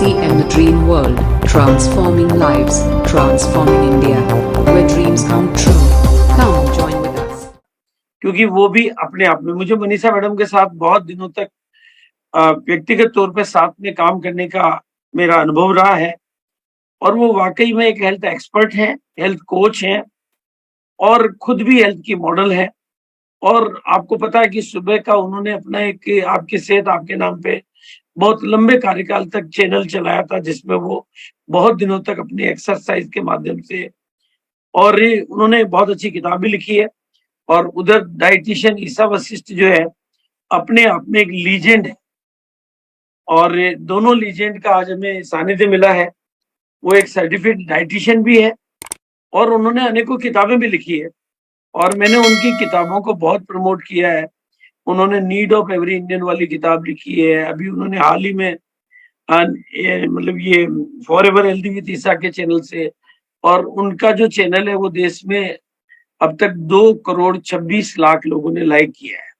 RCM the Dream World, transforming lives, transforming India, where dreams come true. Come join with us. क्योंकि वो भी अपने आप में, मुझे मनीषा मैडम के साथ बहुत दिनों तक व्यक्तिगत तौर पे साथ में काम करने का मेरा अनुभव रहा है और वो वाकई में एक हेल्थ एक्सपर्ट हैं, हेल्थ कोच हैं और खुद भी हेल्थ की मॉडल है। और आपको पता है कि सुबह का उन्होंने अपना एक आपकी सेहत आपके नाम पे बहुत लंबे कार्यकाल तक चैनल चलाया था, जिसमें वो बहुत दिनों तक अपनी एक्सरसाइज के माध्यम से, और उन्होंने बहुत अच्छी किताब भी लिखी है। और उधर डाइटिशियन ईसा वशिष्ठ जो है अपने आप में एक लीजेंड है और दोनों लीजेंड का आज हमें सानिध्य मिला है। वो एक सर्टिफिकेट डाइटिशियन भी है और उन्होंने अनेकों किताबें भी लिखी है और मैंने उनकी किताबों को बहुत प्रमोट किया है। उन्होंने नीड ऑफ एवरी इंडियन वाली किताब लिखी है। अभी उन्होंने हाल ही में मतलब ये फॉर एवर हेल्दी विद ईसा के चैनल से, और उनका जो चैनल है वो देश में अब तक 2,26,00,000 लोगों ने लाइक किया है।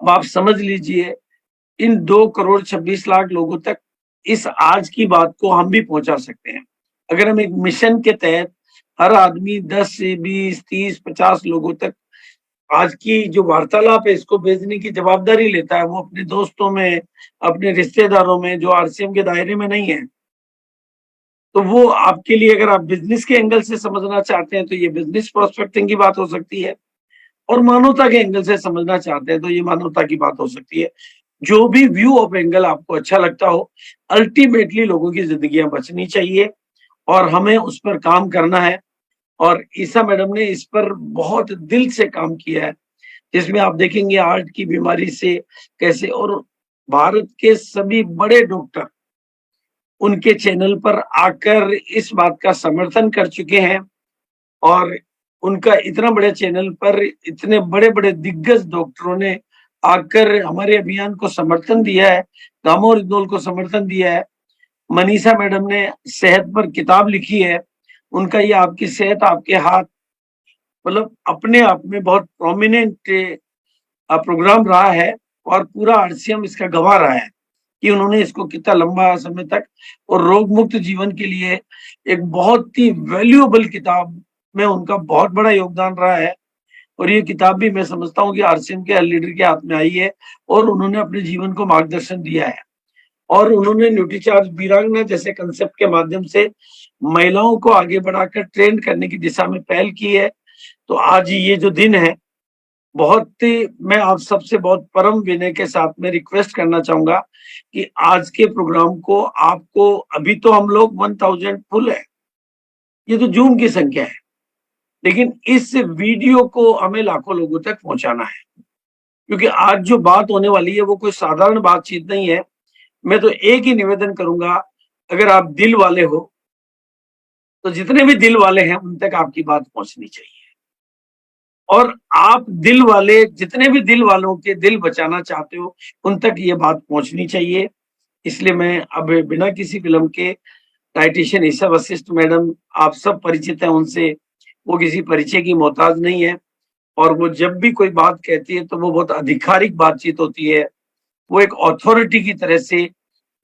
अब आप समझ लीजिए इन 2,26,00,000 लोगों तक इस आज की बात को हम भी पहुंचा सकते हैं अगर हम एक मिशन के तहत हर आदमी 10 से 20, 30, 50 लोगों तक आज की जो वार्तालाप है इसको भेजने की जवाबदारी लेता है। वो अपने दोस्तों में, अपने रिश्तेदारों में जो आरसीएम के दायरे में नहीं है, तो वो आपके लिए, अगर आप बिजनेस के एंगल से समझना चाहते हैं तो ये बिजनेस प्रोस्पेक्टिंग की बात हो सकती है, और मानवता के एंगल से समझना चाहते हैं तो ये मानवता की बात हो सकती है। जो भी व्यू ऑफ एंगल आपको अच्छा लगता हो, अल्टीमेटली लोगों की जिंदगियां बचनी चाहिए और हमें उस पर काम करना है। और ईसा मैडम ने इस पर बहुत दिल से काम किया है, जिसमें आप देखेंगे हार्ट की बीमारी से कैसे, और भारत के सभी बड़े डॉक्टर उनके चैनल पर आकर इस बात का समर्थन कर चुके हैं। और उनका इतना बड़े चैनल पर इतने बड़े बड़े दिग्गज डॉक्टरों ने आकर हमारे अभियान को समर्थन दिया है, दामोदर इग्नोल को समर्थन दिया है। मनीषा मैडम ने सेहत पर किताब लिखी है, उनका ये आपकी सेहत आपके हाथ, मतलब अपने आप में बहुत प्रोमिनेंट प्रोग्राम रहा है और पूरा आरसीएम इसका गवाह रहा है कि उन्होंने इसको कितना लंबा समय तक और रोग मुक्त जीवन के लिए एक बहुत ही वैल्यूएबल किताब में उनका बहुत बड़ा योगदान रहा है। और ये किताब भी मैं समझता हूँ कि आरसीएम के लीडर के हाथ में आई है और उन्होंने अपने जीवन को मार्गदर्शन दिया है। और उन्होंने न्यूट्रीचार्ज वीरांगना जैसे कंसेप्ट के माध्यम से महिलाओं को आगे बढ़ाकर ट्रेन करने की दिशा में पहल की है। तो आज ये जो दिन है, बहुत ही मैं आप सबसे बहुत परम विनय के साथ में रिक्वेस्ट करना चाहूंगा कि आज के प्रोग्राम को आपको, अभी तो हम लोग 1000 फुल है, ये तो जून की संख्या है, लेकिन इस वीडियो को हमें लाखों लोगों तक पहुंचाना है, क्योंकि आज जो बात होने वाली है वो कोई साधारण बातचीत नहीं है। मैं तो एक ही निवेदन करूंगा, अगर आप दिल वाले हो तो जितने भी दिल वाले हैं उन तक आपकी बात पहुंचनी चाहिए, और आप दिल वाले, जितने भी दिल वालों के दिल बचाना चाहते हो उन तक ये बात पहुंचनी चाहिए। इसलिए मैं अब बिना किसी विलंब के डाइटिशियन ईसा वशिष्ठ मैडम, आप सब परिचित हैं उनसे, वो किसी परिचय की मोहताज नहीं है और वो जब भी कोई बात कहती है तो वो बहुत आधिकारिक बातचीत होती है। वो एक अथॉरिटी की तरह से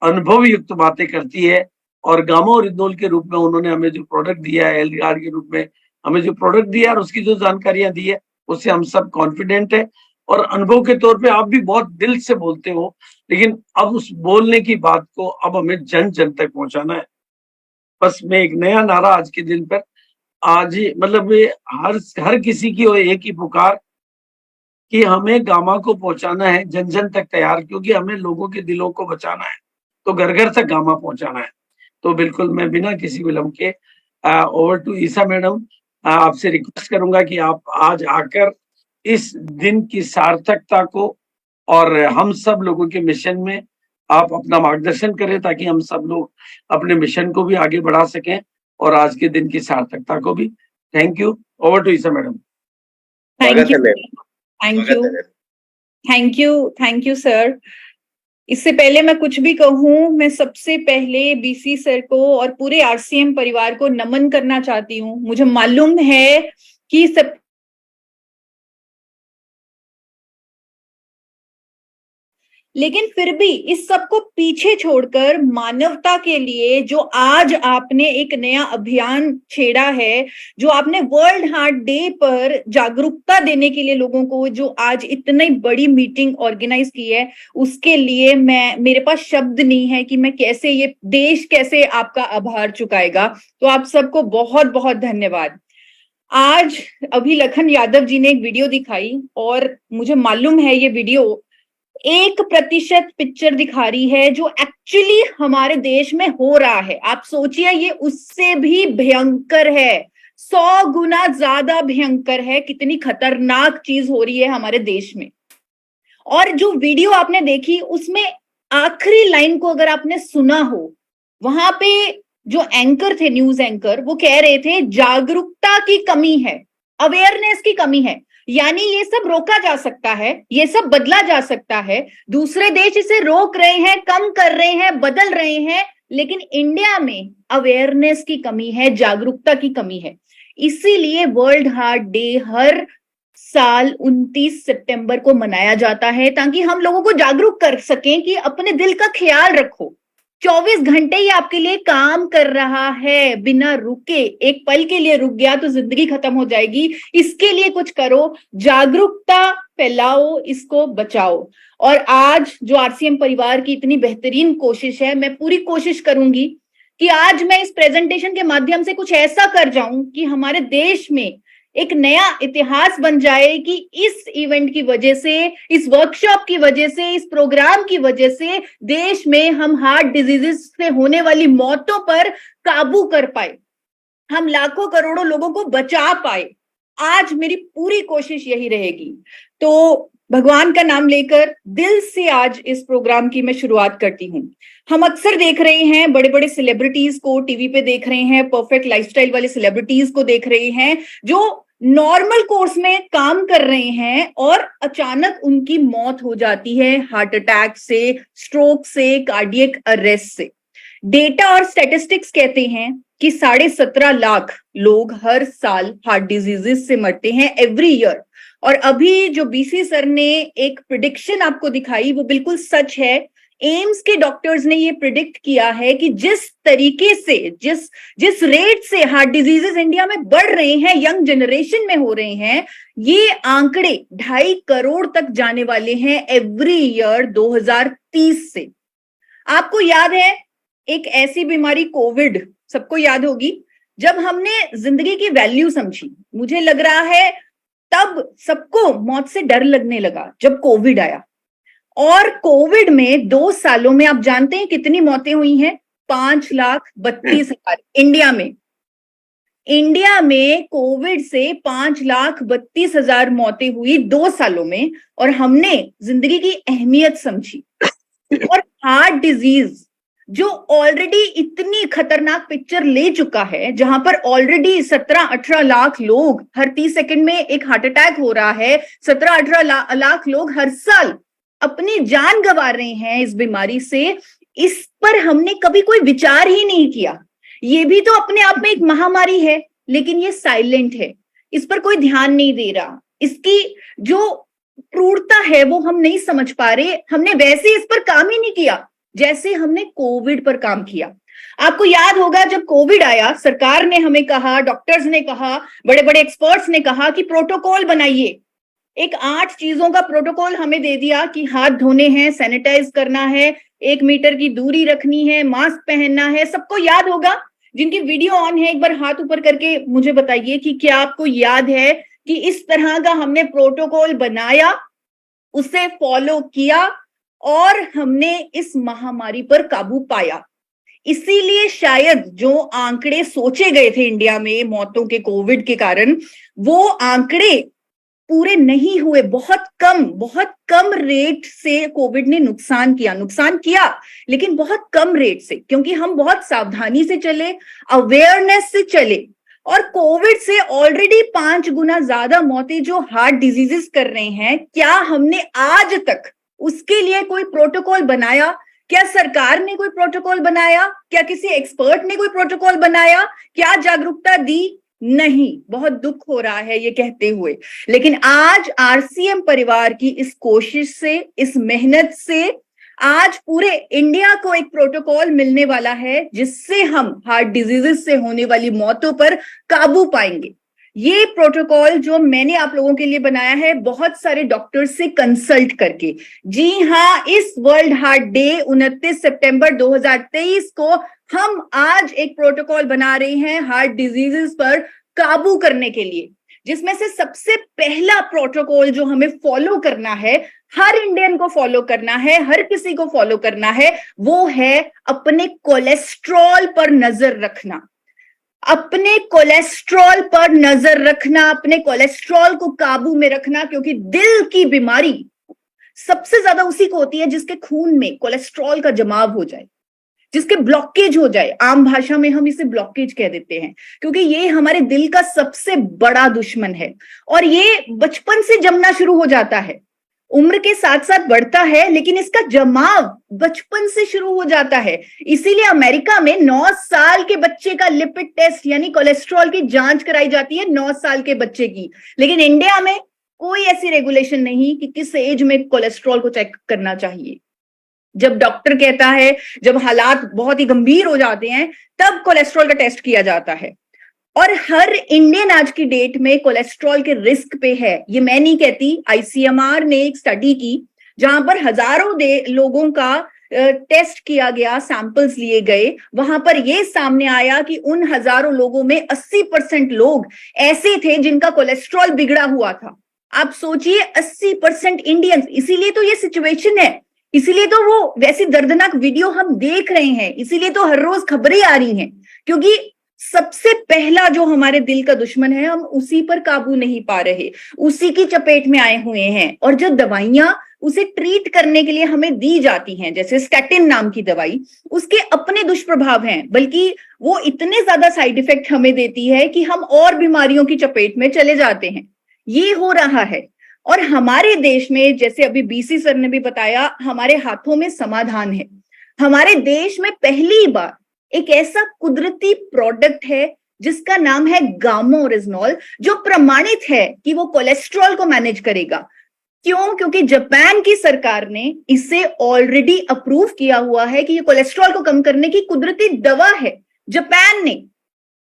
अनुभव युक्त बातें करती है और गामा और इथनॉल के रूप में उन्होंने हमें जो प्रोडक्ट दिया है, एलडीआर के रूप में हमें जो प्रोडक्ट दिया है और उसकी जो जानकारियां दी है उससे हम सब कॉन्फिडेंट है। और अनुभव के तौर पे आप भी बहुत दिल से बोलते हो, लेकिन अब उस बोलने की बात को अब हमें जन जन तक पहुंचाना है। बस मैं एक नया नारा आज के दिन पर, आज ही मतलब हर किसी की एक ही पुकार कि हमें गामा को पहुंचाना है जन जन तक तैयार, क्योंकि हमें लोगों के दिलों को बचाना है, तो घर घर तक गामा पहुंचाना है। तो बिल्कुल मैं बिना किसी विलंब के ओवर टू ईसा मैडम, आपसे रिक्वेस्ट करूंगा कि आप आज आकर इस दिन की सार्थकता को और हम सब लोगों के मिशन में आप अपना मार्गदर्शन करें, ताकि हम सब लोग अपने मिशन को भी आगे बढ़ा सकें और आज के दिन की सार्थकता को भी। Thank you. Over to Isa madam. Thank you, thank you, thank you sir. इससे पहले मैं कुछ भी कहूं, मैं सबसे पहले बीसी सर को और पूरे आरसीएम परिवार को नमन करना चाहती हूं। मुझे मालूम है कि सब लेकिन फिर भी इस सब को पीछे छोड़कर मानवता के लिए जो आज आपने एक नया अभियान छेड़ा है, जो आपने वर्ल्ड हार्ट डे पर जागरूकता देने के लिए लोगों को जो आज इतनी बड़ी मीटिंग ऑर्गेनाइज की है, उसके लिए मेरे पास शब्द नहीं है कि मैं कैसे, ये देश कैसे आपका आभार चुकाएगा। तो आप सबको बहुत बहुत धन्यवाद। आज अभी लखन यादव जी ने एक वीडियो दिखाई और मुझे मालूम है ये वीडियो 1% पिक्चर दिखा रही है जो एक्चुअली हमारे देश में हो रहा है। आप सोचिए, ये उससे भी भयंकर है, 100 गुना ज्यादा भयंकर है, कितनी खतरनाक चीज हो रही है हमारे देश में। और जो वीडियो आपने देखी उसमें आखिरी लाइन को अगर आपने सुना हो, वहां पे जो एंकर थे, न्यूज एंकर, वो कह रहे थे जागरूकता की कमी है, अवेयरनेस की कमी है, यानी ये सब रोका जा सकता है, ये सब बदला जा सकता है। दूसरे देश इसे रोक रहे हैं, कम कर रहे हैं, बदल रहे हैं, लेकिन इंडिया में अवेयरनेस की कमी है, जागरूकता की कमी है। इसीलिए वर्ल्ड हार्ट डे हर साल 29 सितंबर को मनाया जाता है, ताकि हम लोगों को जागरूक कर सकें कि अपने दिल का ख्याल रखो। 24 घंटे ही आपके लिए काम कर रहा है बिना रुके। एक पल के लिए रुक गया तो जिंदगी खत्म हो जाएगी। इसके लिए कुछ करो, जागरूकता फैलाओ, इसको बचाओ। और आज जो आरसीएम परिवार की इतनी बेहतरीन कोशिश है, मैं पूरी कोशिश करूंगी कि आज मैं इस प्रेजेंटेशन के माध्यम से कुछ ऐसा कर जाऊं कि हमारे देश में एक नया इतिहास बन जाए कि इस इवेंट की वजह से, इस वर्कशॉप की वजह से, इस प्रोग्राम की वजह से देश में हम हार्ट डिजीजेस से होने वाली मौतों पर काबू कर पाए, हम लाखों करोड़ों लोगों को बचा पाए। आज मेरी पूरी कोशिश यही रहेगी। तो भगवान का नाम लेकर दिल से आज इस प्रोग्राम की मैं शुरुआत करती हूँ। हम अक्सर देख रहे हैं बड़े बड़े सेलिब्रिटीज को टीवी पे देख रहे हैं, परफेक्ट लाइफस्टाइल वाले सेलिब्रिटीज को देख रहे हैं जो नॉर्मल कोर्स में काम कर रहे हैं और अचानक उनकी मौत हो जाती है हार्ट अटैक से, स्ट्रोक से, कार्डियक अरेस्ट से। डेटा और स्टैटिस्टिक्स कहते हैं कि 17.5 लाख लोग हर साल हार्ट डिजीजेस से मरते हैं एवरी ईयर। और अभी जो बीसी सर ने एक प्रिडिक्शन आपको दिखाई वो बिल्कुल सच है। एम्स के डॉक्टर्स ने ये प्रिडिक्ट किया है कि जिस तरीके से, जिस रेट से हार्ट डिजीजेस इंडिया में बढ़ रहे हैं, यंग जनरेशन में हो रहे हैं, ये आंकड़े 2.5 करोड़ तक जाने वाले हैं एवरी ईयर 2030 से। आपको याद है एक ऐसी बीमारी कोविड, सबको याद होगी, जब हमने जिंदगी की वैल्यू समझी, मुझे लग रहा है तब सबको मौत से डर लगने लगा जब कोविड आया। और कोविड में 2 सालों में आप जानते हैं कितनी मौतें हुई हैं? 5,32,000 इंडिया में कोविड से 5,32,000 मौतें हुई 2 सालों में। और हमने जिंदगी की अहमियत समझी। और हार्ट डिजीज जो ऑलरेडी इतनी खतरनाक पिक्चर ले चुका है, जहां पर ऑलरेडी 17-18 लाख लोग हर 30 सेकंड में एक हार्ट अटैक हो रहा है, 17-18 लाख लोग हर साल अपनी जान गंवा रहे हैं इस बीमारी से, इस पर हमने कभी कोई विचार ही नहीं किया। ये भी तो अपने आप में एक महामारी है, लेकिन ये साइलेंट है, इस पर कोई ध्यान नहीं दे रहा। इसकी जो क्रूरता है वो हम नहीं समझ पा रहे। हमने वैसे इस पर काम ही नहीं किया जैसे हमने कोविड पर काम किया। आपको याद होगा जब कोविड आया, सरकार ने हमें कहा, डॉक्टर्स ने कहा, बड़े बड़े एक्सपर्ट्स ने कहा कि प्रोटोकॉल बनाइए। एक 8 चीजों का प्रोटोकॉल हमें दे दिया कि हाथ धोने हैं, सैनिटाइज करना है, 1 मीटर की दूरी रखनी है, मास्क पहनना है। सबको याद होगा। जिनकी वीडियो ऑन है एक बार हाथ ऊपर करके मुझे बताइए कि क्या आपको याद है कि इस तरह का हमने प्रोटोकॉल बनाया, उसे फॉलो किया और हमने इस महामारी पर काबू पाया। इसीलिए शायद जो आंकड़े सोचे गए थे इंडिया में मौतों के कोविड के कारण, वो आंकड़े पूरे नहीं हुए। बहुत कम रेट से कोविड ने नुकसान किया, लेकिन बहुत कम रेट से, क्योंकि हम बहुत सावधानी से चले, अवेयरनेस से चले। और कोविड से ऑलरेडी 5 गुना ज्यादा मौतें जो हार्ट डिजीजेस कर रहे हैं, क्या हमने आज तक उसके लिए कोई प्रोटोकॉल बनाया? क्या सरकार ने कोई प्रोटोकॉल बनाया? क्या किसी एक्सपर्ट ने कोई प्रोटोकॉल बनाया? क्या जागरूकता दी? नहीं। बहुत दुख हो रहा है ये कहते हुए, लेकिन आज आरसीएम परिवार की इस कोशिश से, इस मेहनत से आज पूरे इंडिया को एक प्रोटोकॉल मिलने वाला है जिससे हम हार्ट डिजीजेस से होने वाली मौतों पर काबू पाएंगे। ये प्रोटोकॉल जो मैंने आप लोगों के लिए बनाया है बहुत सारे डॉक्टर्स से कंसल्ट करके। जी हाँ, इस वर्ल्ड हार्ट डे 29 सितंबर 2023 को हम आज एक प्रोटोकॉल बना रहे हैं हार्ट डिजीजेस पर काबू करने के लिए, जिसमें से सबसे पहला प्रोटोकॉल जो हमें फॉलो करना है, हर इंडियन को फॉलो करना है, हर किसी को फॉलो करना है, वो है अपने कोलेस्ट्रॉल पर नजर रखना। अपने कोलेस्ट्रॉल पर नजर रखना, अपने कोलेस्ट्रॉल को काबू में रखना, क्योंकि दिल की बीमारी सबसे ज्यादा उसी को होती है जिसके खून में कोलेस्ट्रॉल का जमाव हो जाए, जिसके ब्लॉकेज हो जाए। आम भाषा में हम इसे ब्लॉकेज कह देते हैं, क्योंकि ये हमारे दिल का सबसे बड़ा दुश्मन है और ये बचपन से जमना शुरू हो जाता है, उम्र के साथ साथ बढ़ता है, लेकिन इसका जमाव बचपन से शुरू हो जाता है। इसीलिए अमेरिका में 9 साल के बच्चे का लिपिड टेस्ट यानी कोलेस्ट्रॉल की जांच कराई जाती है, 9 साल के बच्चे की। लेकिन इंडिया में कोई ऐसी रेगुलेशन नहीं कि किस एज में कोलेस्ट्रॉल को चेक करना चाहिए। जब डॉक्टर कहता है, जब हालात बहुत ही गंभीर हो जाते हैं, तब कोलेस्ट्रॉल का टेस्ट किया जाता है। और हर इंडियन आज की डेट में कोलेस्ट्रॉल के रिस्क पे है, ये मैं नहीं कहती, आईसीएमआर ने एक स्टडी की जहां पर हजारों लोगों का टेस्ट किया गया, सैंपल्स लिए गए। वहां पर यह सामने आया कि उन हजारों लोगों में 80% लोग ऐसे थे जिनका कोलेस्ट्रॉल बिगड़ा हुआ था। आप सोचिए, 80% इंडियंस। इसीलिए तो ये सिचुएशन है, इसीलिए तो वो वैसी दर्दनाक वीडियो हम देख रहे हैं, इसीलिए तो हर रोज खबरें आ रही हैं, क्योंकि सबसे पहला जो हमारे दिल का दुश्मन है, हम उसी पर काबू नहीं पा रहे, उसी की चपेट में आए हुए हैं। और जो दवाइयां उसे ट्रीट करने के लिए हमें दी जाती हैं, जैसे स्टैटिन नाम की दवाई, उसके अपने दुष्प्रभाव हैं, बल्कि वो इतने ज्यादा साइड इफेक्ट हमें देती है कि हम और बीमारियों की चपेट में चले जाते हैं। ये हो रहा है। और हमारे देश में, जैसे अभी बीसी सर ने भी बताया, हमारे हाथों में समाधान है। हमारे देश में पहली बार एक ऐसा कुदरती प्रोडक्ट है जिसका नाम है गामा ओरिजिनॉल, जो प्रमाणित है कि वो कोलेस्ट्रॉल को मैनेज करेगा। क्यों? क्योंकि जापान की सरकार ने इसे ऑलरेडी अप्रूव किया हुआ है कि ये कोलेस्ट्रॉल को कम करने की कुदरती दवा है। जापान ने,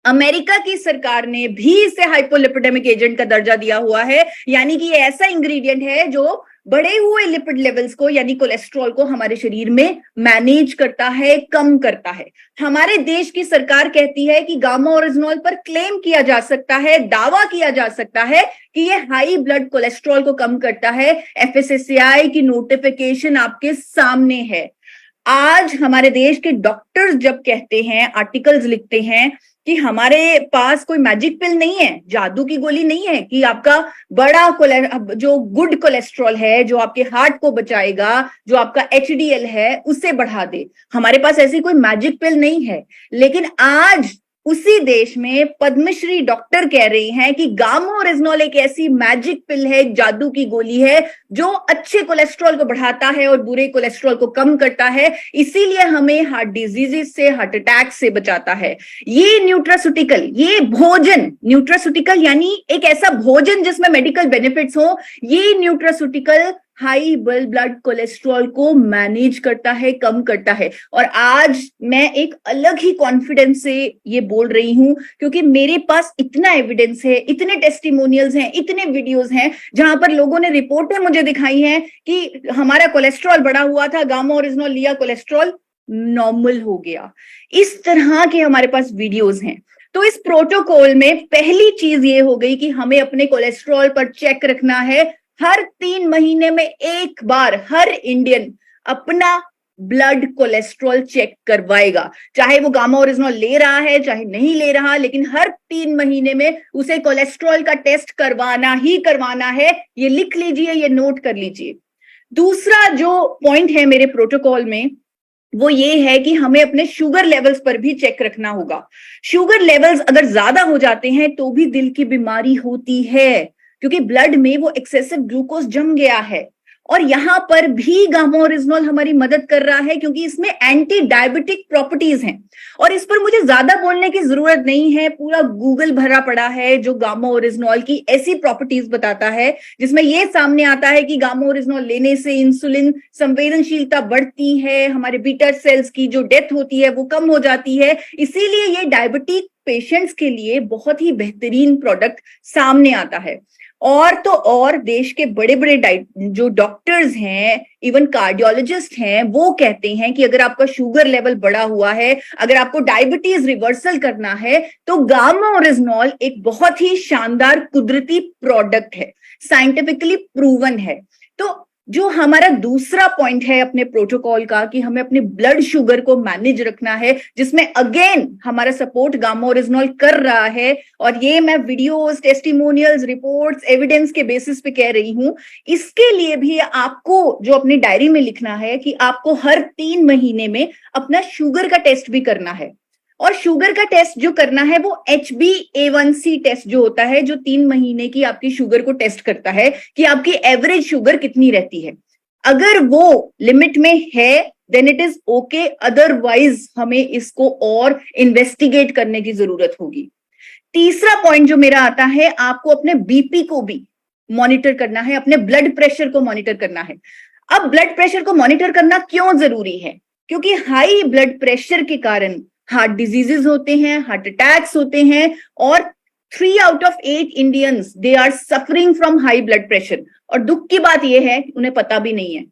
अमेरिका की सरकार ने भी इसे हाइपोलिपिडेमिक एजेंट का दर्जा दिया हुआ है, यानी कि ये ऐसा इंग्रेडिएंट है जो बढ़े हुए लिपिड लेवल्स को यानी कोलेस्ट्रॉल को हमारे शरीर में मैनेज करता है, कम करता है। हमारे देश की सरकार कहती है कि गामा ओरिजिनॉल पर क्लेम किया जा सकता है, दावा किया जा सकता है कि ये हाई ब्लड कोलेस्ट्रॉल को कम करता है। एफएसएसएआई की नोटिफिकेशन आपके सामने है। आज हमारे देश के डॉक्टर्स जब कहते हैं, आर्टिकल्स लिखते हैं कि हमारे पास कोई मैजिक पिल नहीं है, जादू की गोली नहीं है कि आपका बड़ा जो गुड कोलेस्ट्रॉल है, जो आपके हार्ट को बचाएगा, जो आपका एचडीएल है, उसे बढ़ा दे, हमारे पास ऐसी कोई मैजिक पिल नहीं है। लेकिन आज उसी देश में पद्मश्री डॉक्टर कह रही हैं कि गामा ओरिजिनॉल एक ऐसी मैजिक पिल है, जादू की गोली है, जो अच्छे कोलेस्ट्रॉल को बढ़ाता है और बुरे कोलेस्ट्रॉल को कम करता है। इसीलिए हमें हार्ट डिजीजेस से, हार्ट अटैक से बचाता है। ये न्यूट्रास्यूटिकल, ये भोजन, न्यूट्रास्यूटिकल यानी एक ऐसा भोजन जिसमें मेडिकल बेनिफिट्स हो, ये न्यूट्रास्यूटिकल हाई ब्लड कोलेस्ट्रॉल को मैनेज करता है, कम करता है। और आज मैं एक अलग ही कॉन्फिडेंस से ये बोल रही हूं, क्योंकि मेरे पास इतना एविडेंस है, इतने टेस्टिमोनियल्स हैं, इतने वीडियोस हैं जहां पर लोगों ने रिपोर्टें मुझे दिखाई हैं कि हमारा कोलेस्ट्रॉल बढ़ा हुआ था, गामा ओरिजिनॉल लिया, कोलेस्ट्रॉल नॉर्मल हो गया। इस तरह के हमारे पास वीडियोस हैं। तो इस प्रोटोकॉल में पहली चीज ये हो गई कि हमें अपने कोलेस्ट्रॉल पर चेक रखना है। हर 3 महीने में एक बार हर इंडियन अपना ब्लड कोलेस्ट्रॉल चेक करवाएगा, चाहे वो गामा ओरिजिनॉल ले रहा है चाहे नहीं ले रहा, लेकिन हर 3 महीने में उसे कोलेस्ट्रॉल का टेस्ट करवाना ही करवाना है। ये लिख लीजिए, ये नोट कर लीजिए। दूसरा जो पॉइंट है मेरे प्रोटोकॉल में, वो ये है कि हमें अपने शुगर लेवल्स पर भी चेक रखना होगा। शुगर लेवल्स अगर ज्यादा हो जाते हैं तो भी दिल की बीमारी होती है, क्योंकि ब्लड में वो एक्सेसिव ग्लूकोज जम गया है। और यहाँ पर भी गामा ओरिजिनॉल हमारी मदद कर रहा है क्योंकि इसमें एंटी डायबिटिक प्रॉपर्टीज हैं। और इस पर मुझे ज्यादा बोलने की जरूरत नहीं है, पूरा गूगल भरा पड़ा है जो गामा ओरिजिनॉल की ऐसी प्रॉपर्टीज बताता है, जिसमें ये सामने आता है कि गामा ओरिजिनॉल लेने से इंसुलिन संवेदनशीलता बढ़ती है, हमारे बीटा सेल्स की जो डेथ होती है वो कम हो जाती है। इसीलिए ये डायबिटिक पेशेंट्स के लिए बहुत ही बेहतरीन प्रोडक्ट सामने आता है। और तो और देश के बड़े बड़े जो डॉक्टर्स हैं, इवन कार्डियोलॉजिस्ट हैं, वो कहते हैं कि अगर आपका शुगर लेवल बढ़ा हुआ है, अगर आपको डायबिटीज रिवर्सल करना है, तो गामा ओरिजिनॉल एक बहुत ही शानदार कुदरती प्रोडक्ट है, साइंटिफिकली प्रूवन है। तो जो हमारा दूसरा पॉइंट है अपने प्रोटोकॉल का कि हमें अपने ब्लड शुगर को मैनेज रखना है, जिसमें अगेन हमारा सपोर्ट गामा ओरिजिनॉल कर रहा है। और ये मैं वीडियोस, टेस्टिमोनियल्स, रिपोर्ट्स, एविडेंस के बेसिस पे कह रही हूं। इसके लिए भी आपको जो अपनी डायरी में लिखना है कि आपको हर 3 महीने में अपना शुगर का टेस्ट भी करना है। और शुगर का टेस्ट जो करना है वो HbA1c टेस्ट जो होता है, जो 3 महीने की आपकी शुगर को टेस्ट करता है कि आपकी एवरेज शुगर कितनी रहती है। अगर वो लिमिट में है then it is okay, otherwise हमें इसको और इन्वेस्टिगेट करने की जरूरत होगी। तीसरा पॉइंट जो मेरा आता है, आपको अपने बीपी को भी मॉनिटर करना है, अपने ब्लड प्रेशर को मॉनिटर करना है। अब ब्लड प्रेशर को मॉनिटर करना क्यों जरूरी है? क्योंकि हाई ब्लड प्रेशर के कारण हार्ट डिजीजेस होते हैं, हार्ट अटैक्स होते हैं, और 3 out of 8 Indians they are suffering from high blood pressure. और दुख की बात यह है उन्हें पता भी नहीं है।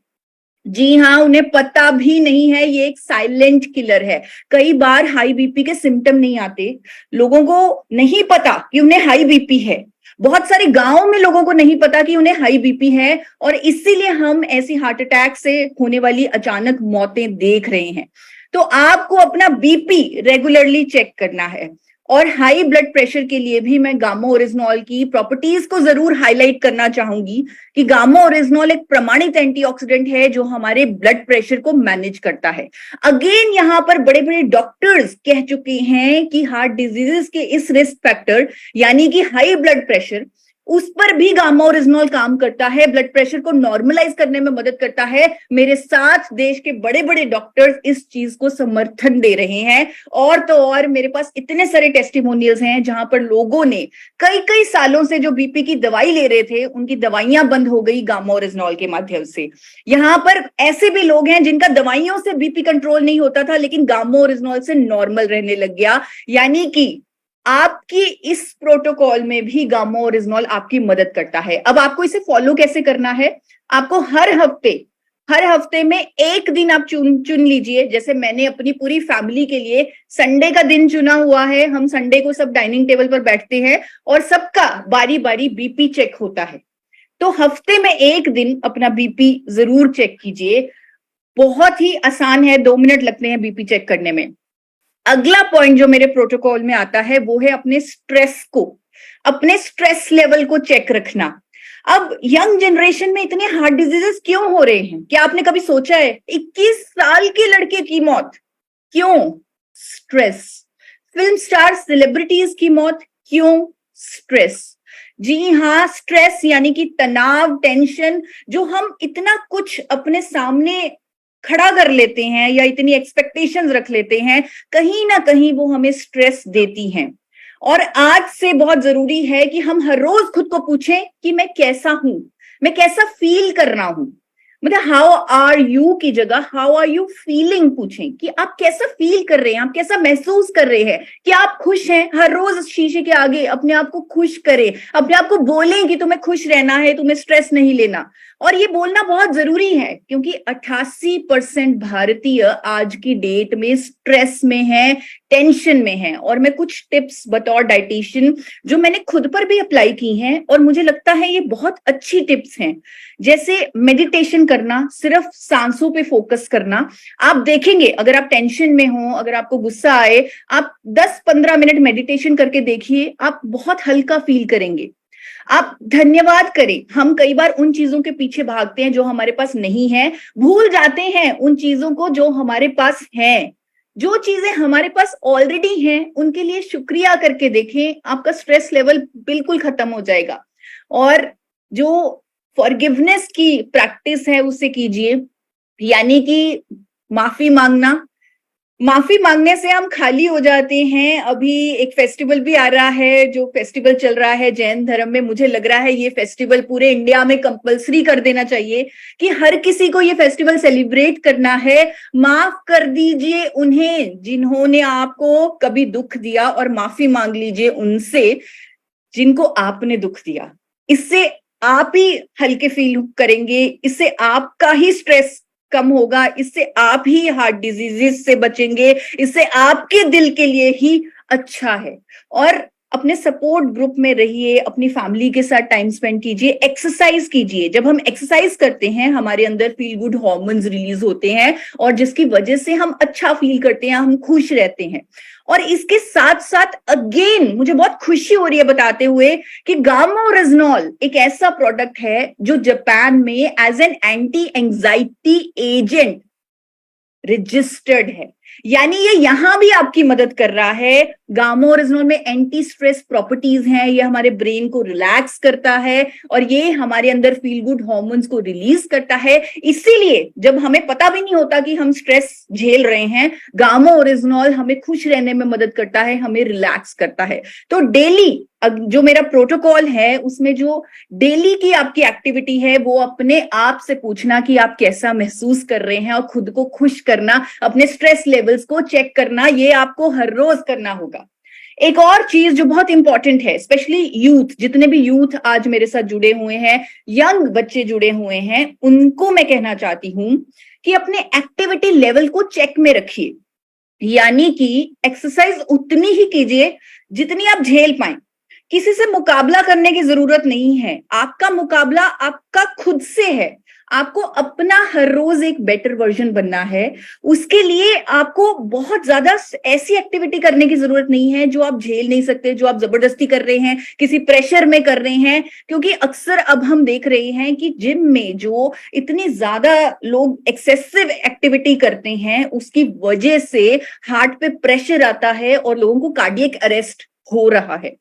जी हाँ, उन्हें पता भी नहीं है, ये एक साइलेंट किलर है। कई बार हाई बीपी के सिम्टम नहीं आते, लोगों को नहीं पता कि उन्हें हाई बीपी है। बहुत सारे गांवों में लोगों को नहीं पता कि उन्हें हाई बीपी है, और इसीलिए हम ऐसी हार्ट अटैक से होने वाली अचानक मौतें देख रहे हैं। तो आपको अपना बीपी रेगुलरली चेक करना है। और हाई ब्लड प्रेशर के लिए भी मैं गामा ओरिजिनॉल की प्रॉपर्टीज को जरूर हाईलाइट करना चाहूंगी कि गामा ओरिजिनॉल एक प्रमाणित एंटीऑक्सीडेंट है जो हमारे ब्लड प्रेशर को मैनेज करता है। अगेन यहाँ पर बड़े बड़े डॉक्टर्स कह चुके हैं कि हार्ट डिजीजेस के इस रिस्क फैक्टर यानी कि हाई ब्लड प्रेशर, उस पर भी गामा ओरिजिनॉल काम करता है, ब्लड प्रेशर को नॉर्मलाइज करने में मदद करता है। मेरे साथ देश के बड़े बड़े डॉक्टर्स इस चीज को समर्थन दे रहे हैं। और तो और मेरे पास इतने सारे टेस्टिमोनियल्स हैं जहां पर लोगों ने कई कई सालों से जो बीपी की दवाई ले रहे थे, उनकी दवाइयां बंद हो गई गामा ओरिजिनॉल के माध्यम से। यहाँ पर ऐसे भी लोग हैं जिनका दवाइयों से बीपी कंट्रोल नहीं होता था, लेकिन गामा ओरिजिनॉल से नॉर्मल रहने लग गया। यानी कि आपकी इस प्रोटोकॉल में भी गामा ओरिजिनॉल आपकी मदद करता है। अब आपको इसे फॉलो कैसे करना है? आपको हर हफ्ते में एक दिन आप चुन लीजिए। जैसे मैंने अपनी पूरी फैमिली के लिए संडे का दिन चुना हुआ है। हम संडे को सब डाइनिंग टेबल पर बैठते हैं और सबका बारी बारी बीपी चेक होता है। तो हफ्ते में एक दिन अपना बीपी जरूर चेक कीजिए। बहुत ही आसान है, 2 मिनट लगते हैं बीपी चेक करने में। अगला पॉइंट जो मेरे प्रोटोकॉल में आता है वो है अपने स्ट्रेस लेवल को चेक रखना। अब यंग जनरेशन में इतने हार्ट डिजीजेस क्यों हो रहे हैं? क्या आपने कभी सोचा है? 21 साल के लड़के की मौत क्यों? स्ट्रेस। फिल्म स्टार, सेलिब्रिटीज की मौत क्यों? स्ट्रेस। जी हाँ, स्ट्रेस यानी कि तनाव, टेंशन, जो हम इतना कुछ अपने सामने खड़ा कर लेते हैं या इतनी एक्सपेक्टेशंस रख लेते हैं, कहीं ना कहीं वो हमें स्ट्रेस देती हैं। और आज से बहुत जरूरी है कि हम हर रोज खुद को पूछें कि मैं कैसा हूं, मैं कैसा फील कर रहा हूं। मतलब हाउ आर यू की जगह हाउ आर यू फीलिंग पूछें कि आप कैसा फील कर रहे हैं, आप कैसा महसूस कर रहे हैं, कि आप खुश हैं। हर रोज शीशे के आगे अपने आप को खुश करें, अपने आप को बोलें कि तुम्हें खुश रहना है, तुम्हें स्ट्रेस नहीं लेना। और ये बोलना बहुत जरूरी है क्योंकि 88% भारतीय आज की डेट में स्ट्रेस में है, टेंशन में है। और मैं कुछ टिप्स बतौर डाइटिशियन जो मैंने खुद पर भी अप्लाई की हैं और मुझे लगता है ये बहुत अच्छी टिप्स हैं। जैसे मेडिटेशन करना, सिर्फ सांसों पे फोकस करना। आप देखेंगे अगर आप टेंशन में हो, अगर आपको गुस्सा आए, आप 10-15 मिनट मेडिटेशन करके देखिए, आप बहुत हल्का फील करेंगे। आप धन्यवाद करें। हम कई बार उन चीजों के पीछे भागते हैं जो हमारे पास नहीं है, भूल जाते हैं उन चीजों को जो हमारे पास हैं। जो चीजें हमारे पास ऑलरेडी हैं उनके लिए शुक्रिया करके देखें, आपका स्ट्रेस लेवल बिल्कुल खत्म हो जाएगा। और जो फॉरगिवनेस की प्रैक्टिस है उसे कीजिए, यानी कि माफी मांगना। माफी मांगने से हम खाली हो जाते हैं। अभी एक फेस्टिवल भी आ रहा है, जो फेस्टिवल चल रहा है जैन धर्म में, मुझे लग रहा है ये फेस्टिवल पूरे इंडिया में कंपलसरी कर देना चाहिए कि हर किसी को ये फेस्टिवल सेलिब्रेट करना है। माफ कर दीजिए उन्हें जिन्होंने आपको कभी दुख दिया, और माफी मांग लीजिए उनसे जिनको आपने दुख दिया। इससे आप ही हल्के फील करेंगे, इससे आपका ही स्ट्रेस कम होगा, इससे आप ही हार्ट डिजीजेस से बचेंगे, इससे आपके दिल के लिए ही अच्छा है। और अपने सपोर्ट ग्रुप में रहिए, अपनी फैमिली के साथ टाइम स्पेंड कीजिए, एक्सरसाइज कीजिए। जब हम एक्सरसाइज करते हैं हमारे अंदर फील गुड हार्मोन्स रिलीज होते हैं, और जिसकी वजह से हम अच्छा फील करते हैं, हम खुश रहते हैं। और इसके साथ साथ अगेन मुझे बहुत खुशी हो रही है बताते हुए कि गामा-ओरिजिनॉल एक ऐसा प्रोडक्ट है जो जापान में as an anti anxiety agent registered है, यानी ये यहां भी आपकी मदद कर रहा है। गामा-ओरिजिनॉल में एंटी स्ट्रेस प्रॉपर्टीज हैं, ये हमारे ब्रेन को रिलैक्स करता है और ये हमारे अंदर फील गुड हार्मोन्स को रिलीज करता है। इसीलिए जब हमें पता भी नहीं होता कि हम स्ट्रेस झेल रहे हैं, गामा-ओरिजिनॉल हमें खुश रहने में मदद करता है, हमें रिलैक्स करता है। तो डेली जो मेरा प्रोटोकॉल है उसमें जो डेली की आपकी एक्टिविटी है वो अपने आप से पूछना कि आप कैसा महसूस कर रहे हैं, और खुद को खुश करना, अपने स्ट्रेस लेवल्स को चेक करना, ये आपको हर रोज करना होगा। एक और चीज जो बहुत इंपॉर्टेंट है, स्पेशली यूथ, जितने भी यूथ आज मेरे साथ जुड़े हुए हैं, यंग बच्चे जुड़े हुए हैं, उनको मैं कहना चाहती हूं कि अपने एक्टिविटी लेवल को चेक में रखिए, यानी कि एक्सरसाइज उतनी ही कीजिए जितनी आप झेल पाए। किसी से मुकाबला करने की जरूरत नहीं है, आपका मुकाबला आपका खुद से है। आपको अपना हर रोज एक बेटर वर्जन बनना है। उसके लिए आपको बहुत ज्यादा ऐसी एक्टिविटी करने की जरूरत नहीं है जो आप झेल नहीं सकते, जो आप जबरदस्ती कर रहे हैं, किसी प्रेशर में कर रहे हैं। क्योंकि अक्सर अब हम देख रहे हैं कि जिम में जो इतनी ज्यादा लोग एक्सेसिव एक्टिविटी करते हैं, उसकी वजह से हार्ट पे प्रेशर आता है और लोगों को कार्डियक अरेस्ट हो रहा है।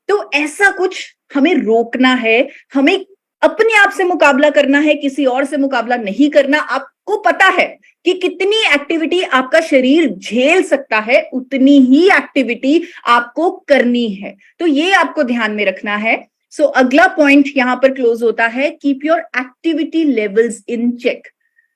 तो ऐसा कुछ हमें रोकना है, हमें अपने आप से मुकाबला करना है, किसी और से मुकाबला नहीं करना। आपको पता है कि कितनी एक्टिविटी आपका शरीर झेल सकता है, उतनी ही एक्टिविटी आपको करनी है। तो ये आपको ध्यान में रखना है। सो अगला पॉइंट यहां पर क्लोज होता है, keep your activity levels in check.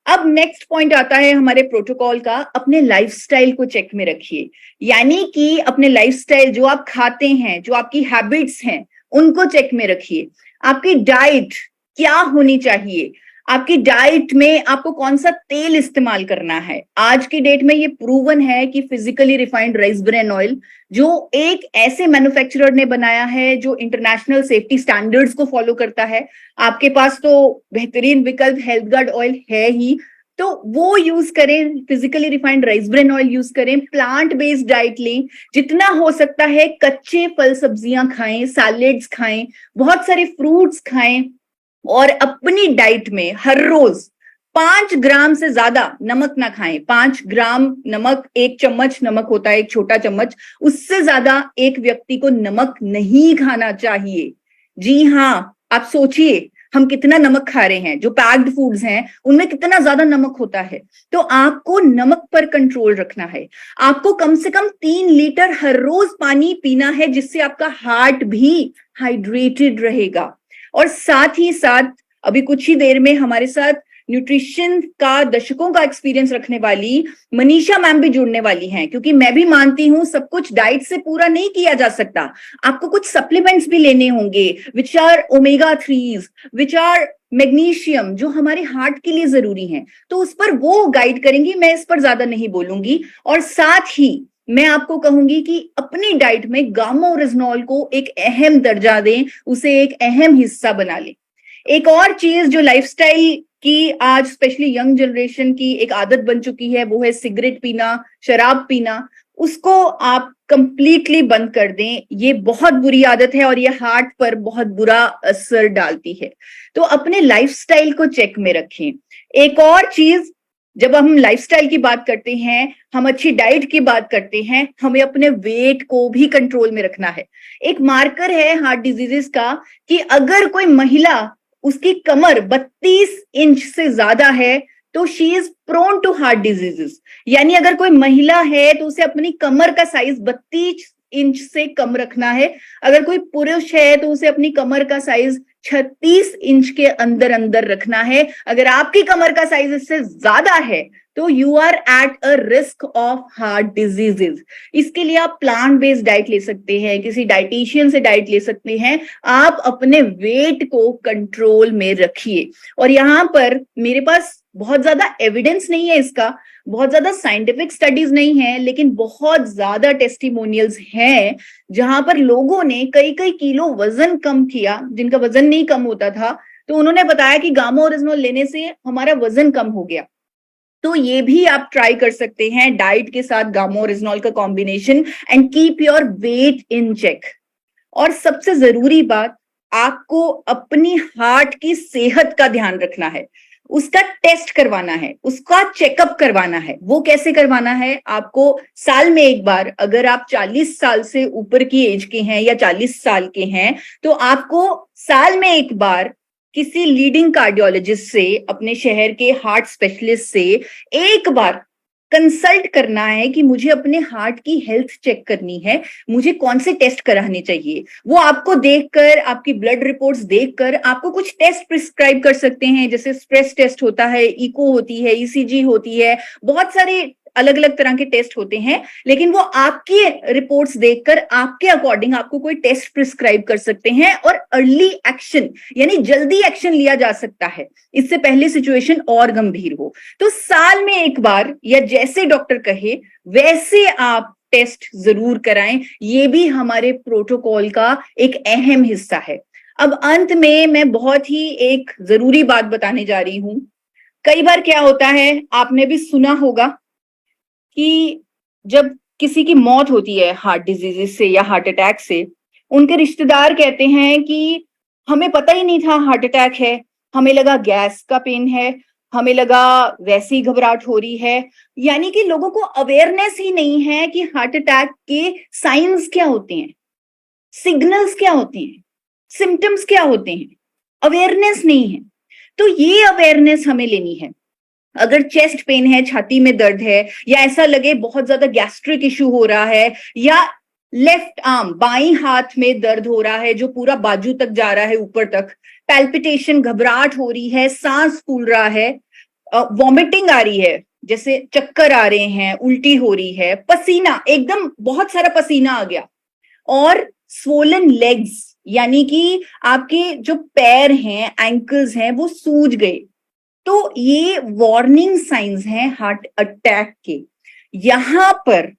अब नेक्स्ट पॉइंट आता है हमारे प्रोटोकॉल का, अपने लाइफस्टाइल को चेक में रखिए, यानी कि अपने लाइफस्टाइल, जो आप खाते हैं, जो आपकी हैबिट्स हैं, उनको चेक में रखिए। आपकी डाइट क्या होनी चाहिए, आपकी डाइट में आपको कौन सा तेल इस्तेमाल करना है। आज की डेट में ये प्रूवन है कि physically refined rice bran oil, जो एक ऐसे मैन्युफैक्चरर ने बनाया है जो इंटरनेशनल सेफ्टी स्टैंडर्ड्स को फॉलो करता है। आपके पास तो बेहतरीन विकल्प हेल्थ गार्ड ऑयल है ही, तो वो यूज करें, physically refined rice bran oil use करें, प्लांट बेस्ड डाइट लें, जितना हो सकता है कच्चे फल सब्जियां खाएं, सैलेड्स खाएं, बहुत सारे फ्रूट्स खाएं, और अपनी डाइट में हर रोज 5 ग्राम से ज्यादा नमक ना खाएं। 5 ग्राम नमक, 1 चम्मच नमक होता है, एक छोटा चम्मच, उससे ज्यादा एक व्यक्ति को नमक नहीं खाना चाहिए। जी हाँ, आप सोचिए हम कितना नमक खा रहे हैं, जो पैक्ड फूड्स हैं उनमें कितना ज्यादा नमक होता है। तो आपको नमक पर कंट्रोल रखना है। आपको कम से कम 3 लीटर हर रोज पानी पीना है, जिससे आपका हार्ट भी हाइड्रेटेड रहेगा। और साथ ही साथ अभी कुछ ही देर में हमारे साथ न्यूट्रिशन का दशकों का एक्सपीरियंस रखने वाली मनीषा मैम भी जुड़ने वाली हैं, क्योंकि मैं भी मानती हूं सब कुछ डाइट से पूरा नहीं किया जा सकता। आपको कुछ सप्लीमेंट्स भी लेने होंगे, which are omega 3s, which are magnesium, जो हमारे हार्ट के लिए जरूरी हैं। तो उस पर वो गाइड करेंगी, मैं इस पर ज्यादा नहीं बोलूंगी। और साथ ही मैं आपको कहूंगी कि अपनी डाइट में गामा-ओरिजिनॉल को एक अहम दर्जा दें, उसे एक अहम हिस्सा बना लें। एक और चीज जो लाइफस्टाइल की आज स्पेशली यंग जनरेशन की एक आदत बन चुकी है, वो है सिगरेट पीना, शराब पीना। उसको आप कंप्लीटली बंद कर दें। ये बहुत बुरी आदत है और ये हार्ट पर बहुत बुरा असर डालती है। तो अपने लाइफस्टाइल को चेक में रखें। एक और चीज, जब हम लाइफस्टाइल की बात करते हैं, हम अच्छी डाइट की बात करते हैं, हमें अपने वेट को भी कंट्रोल में रखना है। एक मार्कर है हार्ट डिजीजेस का कि अगर कोई महिला उसकी कमर 32 इंच से ज्यादा है तो she is prone to heart diseases. यानी अगर कोई महिला है तो उसे अपनी कमर का साइज 32 इंच से कम रखना है, अगर कोई पुरुष है तो उसे अपनी कमर का साइज 36 इंच के अंदर अंदर रखना है। अगर आपकी कमर का साइज इससे ज्यादा है तो you are at a risk of heart diseases. इसके लिए आप प्लांट बेस्ड डाइट ले सकते हैं, किसी डाइटिशियन से डाइट ले सकते हैं। आप अपने वेट को कंट्रोल में रखिए। और यहाँ पर मेरे पास बहुत ज्यादा एविडेंस नहीं है इसका, बहुत ज्यादा साइंटिफिक स्टडीज नहीं है, लेकिन बहुत ज्यादा टेस्टिमोनियल्स हैं जहां पर लोगों ने कई कई किलो वजन कम किया, जिनका वजन नहीं कम होता था, तो उन्होंने बताया कि गामा ओरिजिनल लेने से हमारा वजन कम हो गया। तो ये भी आप ट्राई कर सकते हैं डाइट के साथ गामा ओरिजिनल का combination, and keep your weight in check. और सबसे जरूरी बात, आपको अपनी हार्ट की सेहत का ध्यान रखना है, उसका टेस्ट करवाना है, उसका चेकअप करवाना है। वो कैसे करवाना है? आपको साल में एक बार, अगर आप 40 साल से ऊपर की एज के हैं या 40 साल के हैं, तो आपको साल में एक बार किसी लीडिंग कार्डियोलॉजिस्ट से, अपने शहर के हार्ट स्पेशलिस्ट से एक बार कंसल्ट करना है कि मुझे अपने हार्ट की हेल्थ चेक करनी है, मुझे कौन से टेस्ट कराने चाहिए। वो आपको देखकर, आपकी ब्लड रिपोर्ट्स देखकर आपको कुछ टेस्ट प्रिस्क्राइब कर सकते हैं, जैसे स्ट्रेस टेस्ट होता है, इको होती है, ईसीजी होती है, बहुत सारे अलग अलग तरह के टेस्ट होते हैं। लेकिन वो आपकी रिपोर्ट्स देखकर आपके अकॉर्डिंग आपको कोई टेस्ट प्रिस्क्राइब कर सकते हैं, और अर्ली एक्शन यानी जल्दी एक्शन लिया जा सकता है, इससे पहले सिचुएशन और गंभीर हो। तो साल में एक बार, या जैसे डॉक्टर कहे वैसे आप टेस्ट जरूर कराएं। ये भी हमारे प्रोटोकॉल का एक अहम हिस्सा है। अब अंत में मैं बहुत ही एक जरूरी बात बताने जा रही हूं। कई बार क्या होता है, आपने भी सुना होगा कि जब किसी की मौत होती है हार्ट डिजीज से या हार्ट अटैक से, उनके रिश्तेदार कहते हैं कि हमें पता ही नहीं था हार्ट अटैक है, हमें लगा गैस का पेन है, हमें लगा वैसी घबराहट हो रही है। यानी कि लोगों को अवेयरनेस ही नहीं है कि हार्ट अटैक के साइंस क्या होते हैं, सिग्नल्स क्या होते हैं, सिम्टम्स क्या होते हैं, अवेयरनेस नहीं है। तो ये अवेयरनेस हमें लेनी है। अगर चेस्ट पेन है, छाती में दर्द है, या ऐसा लगे बहुत ज्यादा गैस्ट्रिक इश्यू हो रहा है, या लेफ्ट आर्म बाईं हाथ में दर्द हो रहा है जो पूरा बाजू तक जा रहा है, ऊपर तक, पैल्पिटेशन, घबराहट हो रही है, सांस फूल रहा है, वॉमिटिंग आ रही है, जैसे चक्कर आ रहे हैं, उल्टी हो रही है, पसीना, एकदम बहुत सारा पसीना आ गया, और स्वोलन लेग्स यानी कि आपके जो पैर हैं, एंकल्स हैं, वो सूज गए, तो ये वार्निंग साइंस हैं हार्ट अटैक के। यहां पर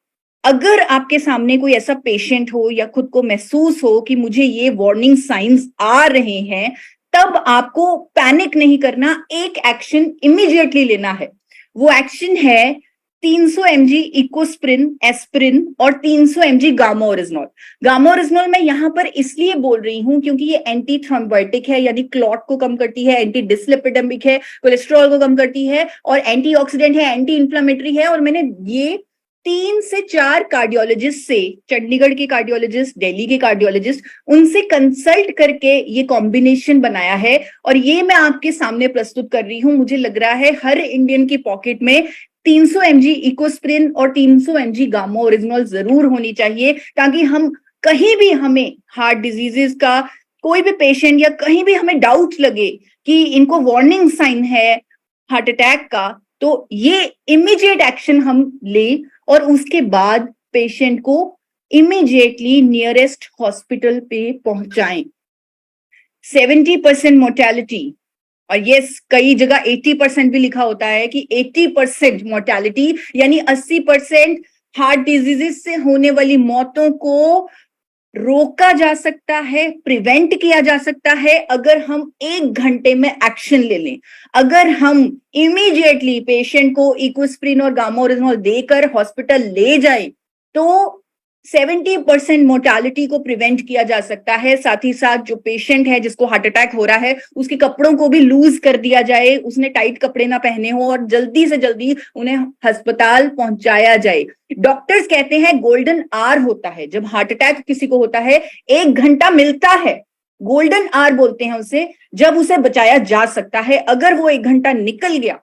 अगर आपके सामने कोई ऐसा पेशेंट हो या खुद को महसूस हो कि मुझे ये वार्निंग साइंस आ रहे हैं, तब आपको पैनिक नहीं करना, एक एक्शन इमीडिएटली लेना है। वो एक्शन है 300 mg इकोस्प्रिन, एस्प्रिन और 300 mg gamma original. Gamma original मैं यहाँ पर इसलिए बोल रही हूँ क्योंकि ये एंटी थ्रोम्बोटिक है, यानी क्लॉट को कम करती है, एंटी डिसलिपिडेमिक है, कोलेस्ट्रॉल को कम करती है, और एंटीऑक्सीडेंट है, एंटी इंफ्लेमेटरी है। और मैंने ये 3 से 4 कार्डियोलॉजिस्ट से, चंडीगढ़ के कार्डियोलॉजिस्ट, दिल्ली के कार्डियोलॉजिस्ट, उनसे कंसल्ट करके ये कॉम्बिनेशन बनाया है, और ये मैं आपके सामने प्रस्तुत कर रही हूँ। मुझे लग रहा है हर इंडियन की पॉकेट में 300 mg इकोस्प्रिन और 300 mg गामा ओरिजिनल जरूर होनी चाहिए, ताकि हम कहीं भी हमें हार्ट डिजीजेस का कोई भी पेशेंट या कहीं भी हमें डाउट लगे कि इनको वार्निंग साइन है हार्ट अटैक का, तो ये इमीडिएट एक्शन हम ले, और उसके बाद पेशेंट को इमीडिएटली नियरेस्ट हॉस्पिटल पे पहुंचाएं। 70% मोर्टेलिटी, और ये कई जगह 80% भी लिखा होता है कि 80% मोर्टेलिटी यानी 80% हार्ट डिजीजेस से होने वाली मौतों को रोका जा सकता है, प्रिवेंट किया जा सकता है, अगर हम 1 घंटे में एक्शन ले लें। अगर हम इमीडिएटली पेशेंट को इकोस्प्रिन और गामा ओरिजिनल देकर हॉस्पिटल ले जाए तो 70% मोर्टेलिटी को प्रिवेंट किया जा सकता है। साथ ही साथ जो पेशेंट है जिसको हार्ट अटैक हो रहा है, उसके कपड़ों को भी लूज कर दिया जाए, उसने टाइट कपड़े ना पहने हो, और जल्दी से जल्दी उन्हें अस्पताल पहुंचाया जाए। डॉक्टर्स कहते हैं गोल्डन आवर होता है जब हार्ट अटैक किसी को होता है, 1 घंटा मिलता है गोल्डन आवर बोलते हैं उसे, जब उसे बचाया जा सकता है। अगर वो 1 घंटा निकल गया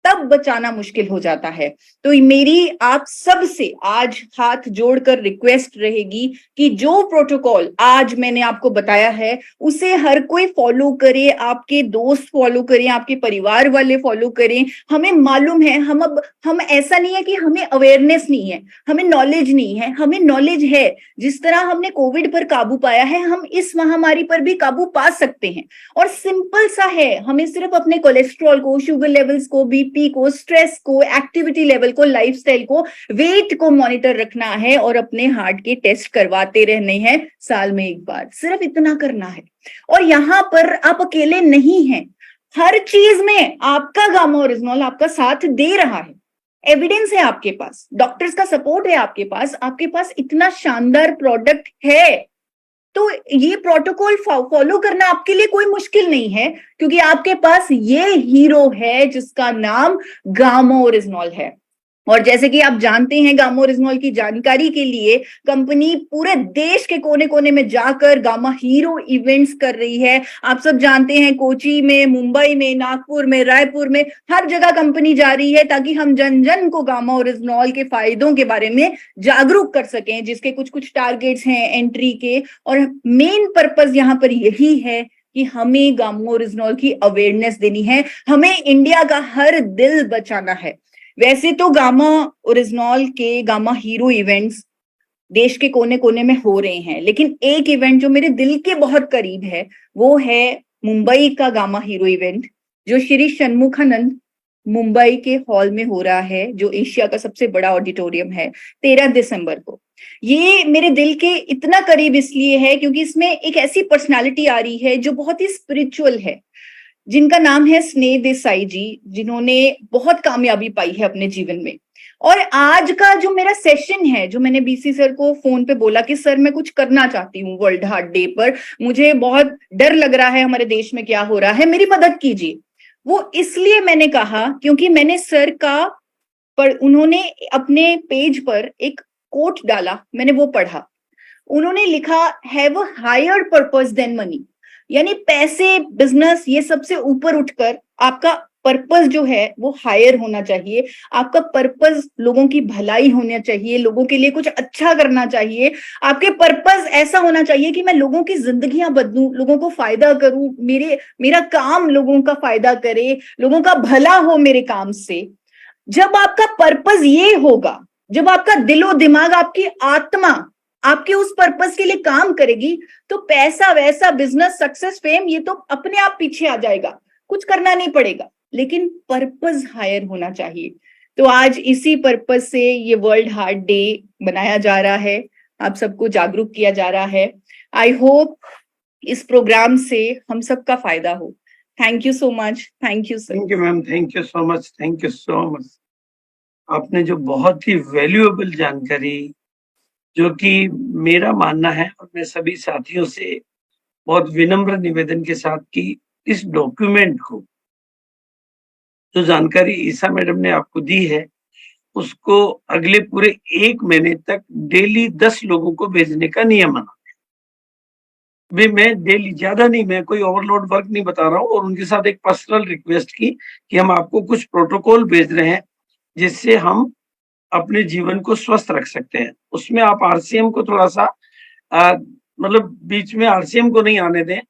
तब बचाना मुश्किल हो जाता है। तो मेरी आप सब से आज हाथ जोड़कर रिक्वेस्ट रहेगी कि जो प्रोटोकॉल आज मैंने आपको बताया है उसे हर कोई फॉलो करे, आपके दोस्त फॉलो करें, आपके परिवार वाले फॉलो करें। हमें मालूम है, हम ऐसा नहीं है कि हमें अवेयरनेस नहीं है, हमें नॉलेज नहीं है, हमें नॉलेज है। जिस तरह हमने कोविड पर काबू पाया है, हम इस महामारी पर भी काबू पा सकते हैं। और सिंपल सा है, हमें सिर्फ अपने कोलेस्ट्रॉल को, शुगर लेवल्स को, बीपी को, स्ट्रेस को, एक्टिविटी लेवल को, लाइफस्टाइल को, वेट को मॉनिटर रखना है और अपने हार्ट के टेस्ट करवाते रहने हैं साल में 1 बार। सिर्फ इतना करना है। और यहां पर आप अकेले नहीं हैं, हर चीज में आपका गामा ओरिजिनॉल आपका साथ दे रहा है। एविडेंस है आपके पास, डॉक्टर्स का सपोर्ट है आपके पास इतना शानदार प्रोडक्ट है। तो ये प्रोटोकॉल फॉलो करना आपके लिए कोई मुश्किल नहीं है, क्योंकि आपके पास ये हीरो है जिसका नाम गामा ओरिजिनॉल है। और जैसे कि आप जानते हैं, गामा ओरिजिनॉल की जानकारी के लिए कंपनी पूरे देश के कोने कोने में जाकर गामा हीरो इवेंट्स कर रही है। आप सब जानते हैं, कोची में, मुंबई में, नागपुर में, रायपुर में, हर जगह कंपनी जा रही है ताकि हम जन जन को गामा ओरिजिनॉल के फायदों के बारे में जागरूक कर सकें, जिसके कुछ कुछ टारगेट्स हैं एंट्री के। और मेन पर्पस यहाँ पर यही है कि हमें गामा ओरिजिनॉल की अवेयरनेस देनी है, हमें इंडिया का हर दिल बचाना है। वैसे तो गामा ओरिजिनॉल के गामा हीरो इवेंट्स देश के कोने कोने में हो रहे हैं, लेकिन एक इवेंट जो मेरे दिल के बहुत करीब है वो है मुंबई का गामा हीरो इवेंट, जो श्री षणमुखानंद मुंबई के हॉल में हो रहा है, जो एशिया का सबसे बड़ा ऑडिटोरियम है, 13 दिसंबर को। ये मेरे दिल के इतना करीब इसलिए है क्योंकि इसमें एक ऐसी पर्सनालिटी आ रही है जो बहुत ही स्पिरिचुअल है, जिनका नाम है स्नेह देसाई जी, जिन्होंने बहुत कामयाबी पाई है अपने जीवन में। और आज का जो मेरा सेशन है, जो मैंने बीसी सर को फोन पे बोला कि सर मैं कुछ करना चाहती हूँ वर्ल्ड हार्ट डे पर, मुझे बहुत डर लग रहा है हमारे देश में क्या हो रहा है, मेरी मदद कीजिए। वो इसलिए मैंने कहा क्योंकि मैंने सर का उन्होंने अपने पेज पर एक कोट डाला, मैंने वो पढ़ा। उन्होंने लिखा, have a higher purpose than money, यानी पैसे, बिजनेस, ये सबसे ऊपर उठकर आपका पर्पस जो है वो हायर होना चाहिए। आपका पर्पस लोगों की भलाई होना चाहिए, लोगों के लिए कुछ अच्छा करना चाहिए। आपके पर्पस ऐसा होना चाहिए कि मैं लोगों की जिंदगियां बदलूं, लोगों को फायदा करूं, मेरा काम लोगों का फायदा करे, लोगों का भला हो मेरे काम से। जब आपका पर्पस ये होगा, जब आपका दिलो दिमाग, आपकी आत्मा आपके उस पर्पस के लिए काम करेगी, तो पैसा, वैसा, बिजनेस, सक्सेस, फेम, ये तो अपने आप पीछे आ जाएगा, कुछ करना नहीं पड़ेगा। लेकिन पर्पस हायर होना चाहिए। तो आज इसी पर्पस से ये वर्ल्ड हार्ट डे बनाया जा रहा है, आप सबको जागरूक किया जा रहा है। आई होप इस प्रोग्राम से हम सबका फायदा हो। Thank you so much. Thank you sir. Thank you ma'am, thank you so much, thank you so much. आपने जो बहुत ही वैल्यूएबल जानकारी, जो कि मेरा मानना है और मैं सभी साथियों से बहुत विनम्र निवेदन के साथ कि इस डॉक्यूमेंट को, जो जानकारी ईसा मैडम ने आपको दी है, उसको अगले पूरे 1 महीने तक डेली 10 लोगों को भेजने का नियम बना। भी मैं डेली, ज्यादा नहीं, मैं कोई ओवरलोड वर्क नहीं बता रहा हूँ, और उनके साथ एक पर्सनल रिक्वेस्ट की कि हम आपको कुछ प्रोटोकॉल भेज रहे हैं जिससे हम अपने जीवन को स्वस्थ रख सकते हैं। उसमें आप आरसीएम को थोड़ा सा मतलब बीच में आरसीएम को नहीं आने दें,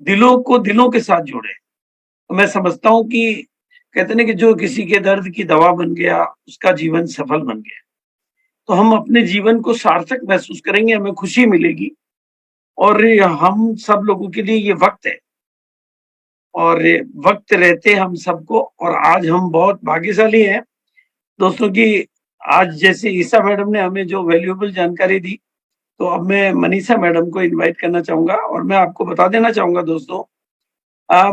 दिलों को दिलों के साथ जोड़े। तो मैं समझता हूँ कि कहते हैं कि जो किसी के दर्द की दवा बन गया, उसका जीवन सफल बन गया। तो हम अपने जीवन को सार्थक महसूस करेंगे, हमें खुशी मिलेगी, और हम सब लोगों के लिए ये वक्त है, और वक्त रहते हम सबको। और आज हम बहुत भाग्यशाली हैं दोस्तों की आज जैसे ईसा मैडम ने हमें जो वैल्यूएबल जानकारी दी, तो अब मैं मनीषा मैडम को इनवाइट करना चाहूंगा। और मैं आपको बता देना चाहूंगा दोस्तों,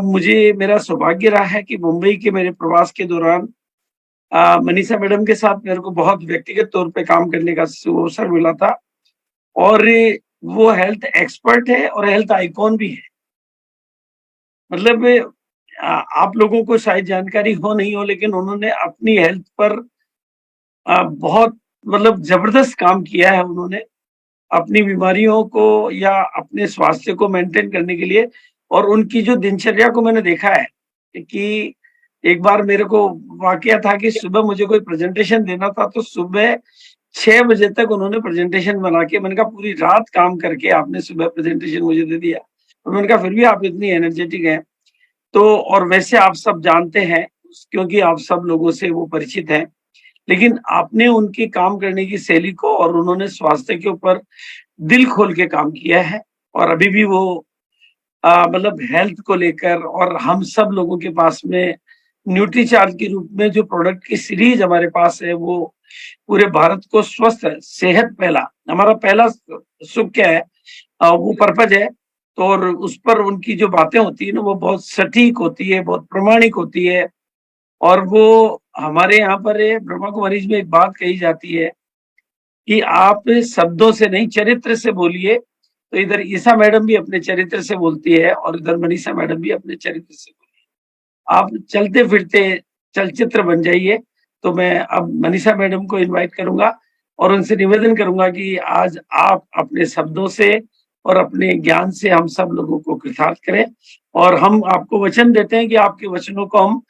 मुझे मेरा सौभाग्य रहा है कि मुंबई के मेरे प्रवास के दौरान मनीषा मैडम के साथ मेरे को बहुत व्यक्तिगत तौर पे काम करने का अवसर मिला था। और वो हेल्थ एक्सपर्ट है और हेल्थ आइकॉन भी है। मतलब आप लोगों को शायद जानकारी हो नहीं हो, लेकिन उन्होंने अपनी हेल्थ पर बहुत मतलब जबरदस्त काम किया है उन्होंने। अपनी बीमारियों को या अपने स्वास्थ्य को मेंटेन करने के लिए, और उनकी जो दिनचर्या को मैंने देखा है कि एक बार मेरे को वाकया था कि सुबह मुझे कोई प्रेजेंटेशन देना था, तो सुबह 6 बजे तक उन्होंने प्रेजेंटेशन बना के, मैंने कहा पूरी रात काम करके आपने सुबह प्रेजेंटेशन मुझे दे दिया, और मैंने कहा फिर भी आप इतनी एनर्जेटिक हैं। तो और वैसे आप सब जानते हैं क्योंकि आप सब लोगों से वो परिचित हैं, लेकिन आपने उनकी काम करने की शैली को, और उन्होंने स्वास्थ्य के ऊपर दिल खोल के काम किया है, और अभी भी वो मतलब हेल्थ को लेकर, और हम सब लोगों के पास में न्यूट्रीचार्ज के रूप में जो प्रोडक्ट की सीरीज हमारे पास है, वो पूरे भारत को स्वस्थ है। सेहत पहला, हमारा पहला सुख क्या है, वो पर्पज है। तो और उस पर उनकी जो बातें होती है ना, वो बहुत सटीक होती है, बहुत प्रामाणिक होती है। और वो हमारे यहाँ पर ब्रह्मा कुमारीज में एक बात कही जाती है कि आप शब्दों से नहीं, चरित्र से बोलिए। तो इधर ईसा मैडम भी अपने चरित्र से बोलती है, और इधर मनीषा मैडम भी अपने चरित्र से बोलती है। आप चलते फिरते चलचित्र बन जाइए। तो मैं अब मनीषा मैडम को इनवाइट करूंगा और उनसे निवेदन करूंगा कि आज आप अपने शब्दों से और अपने ज्ञान से हम सब लोगों को कृतार्थ करें, और हम आपको वचन देते हैं कि आपके वचनों को हम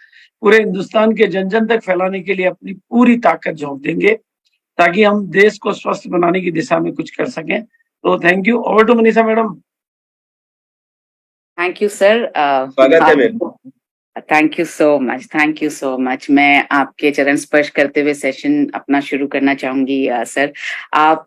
पूरे हिंदुस्तान के जन जन तक फैलाने के लिए अपनी पूरी ताकत झोंक देंगे, ताकि हम देश को स्वस्थ बनाने की दिशा में कुछ कर सकें। तो thank you. Over to Manisha madam. Thank you sir. स्वागत है ma'am. Thank you so much. मैं आपके चरण स्पर्श करते हुए सेशन अपना शुरू करना चाहूंगी। सर, आप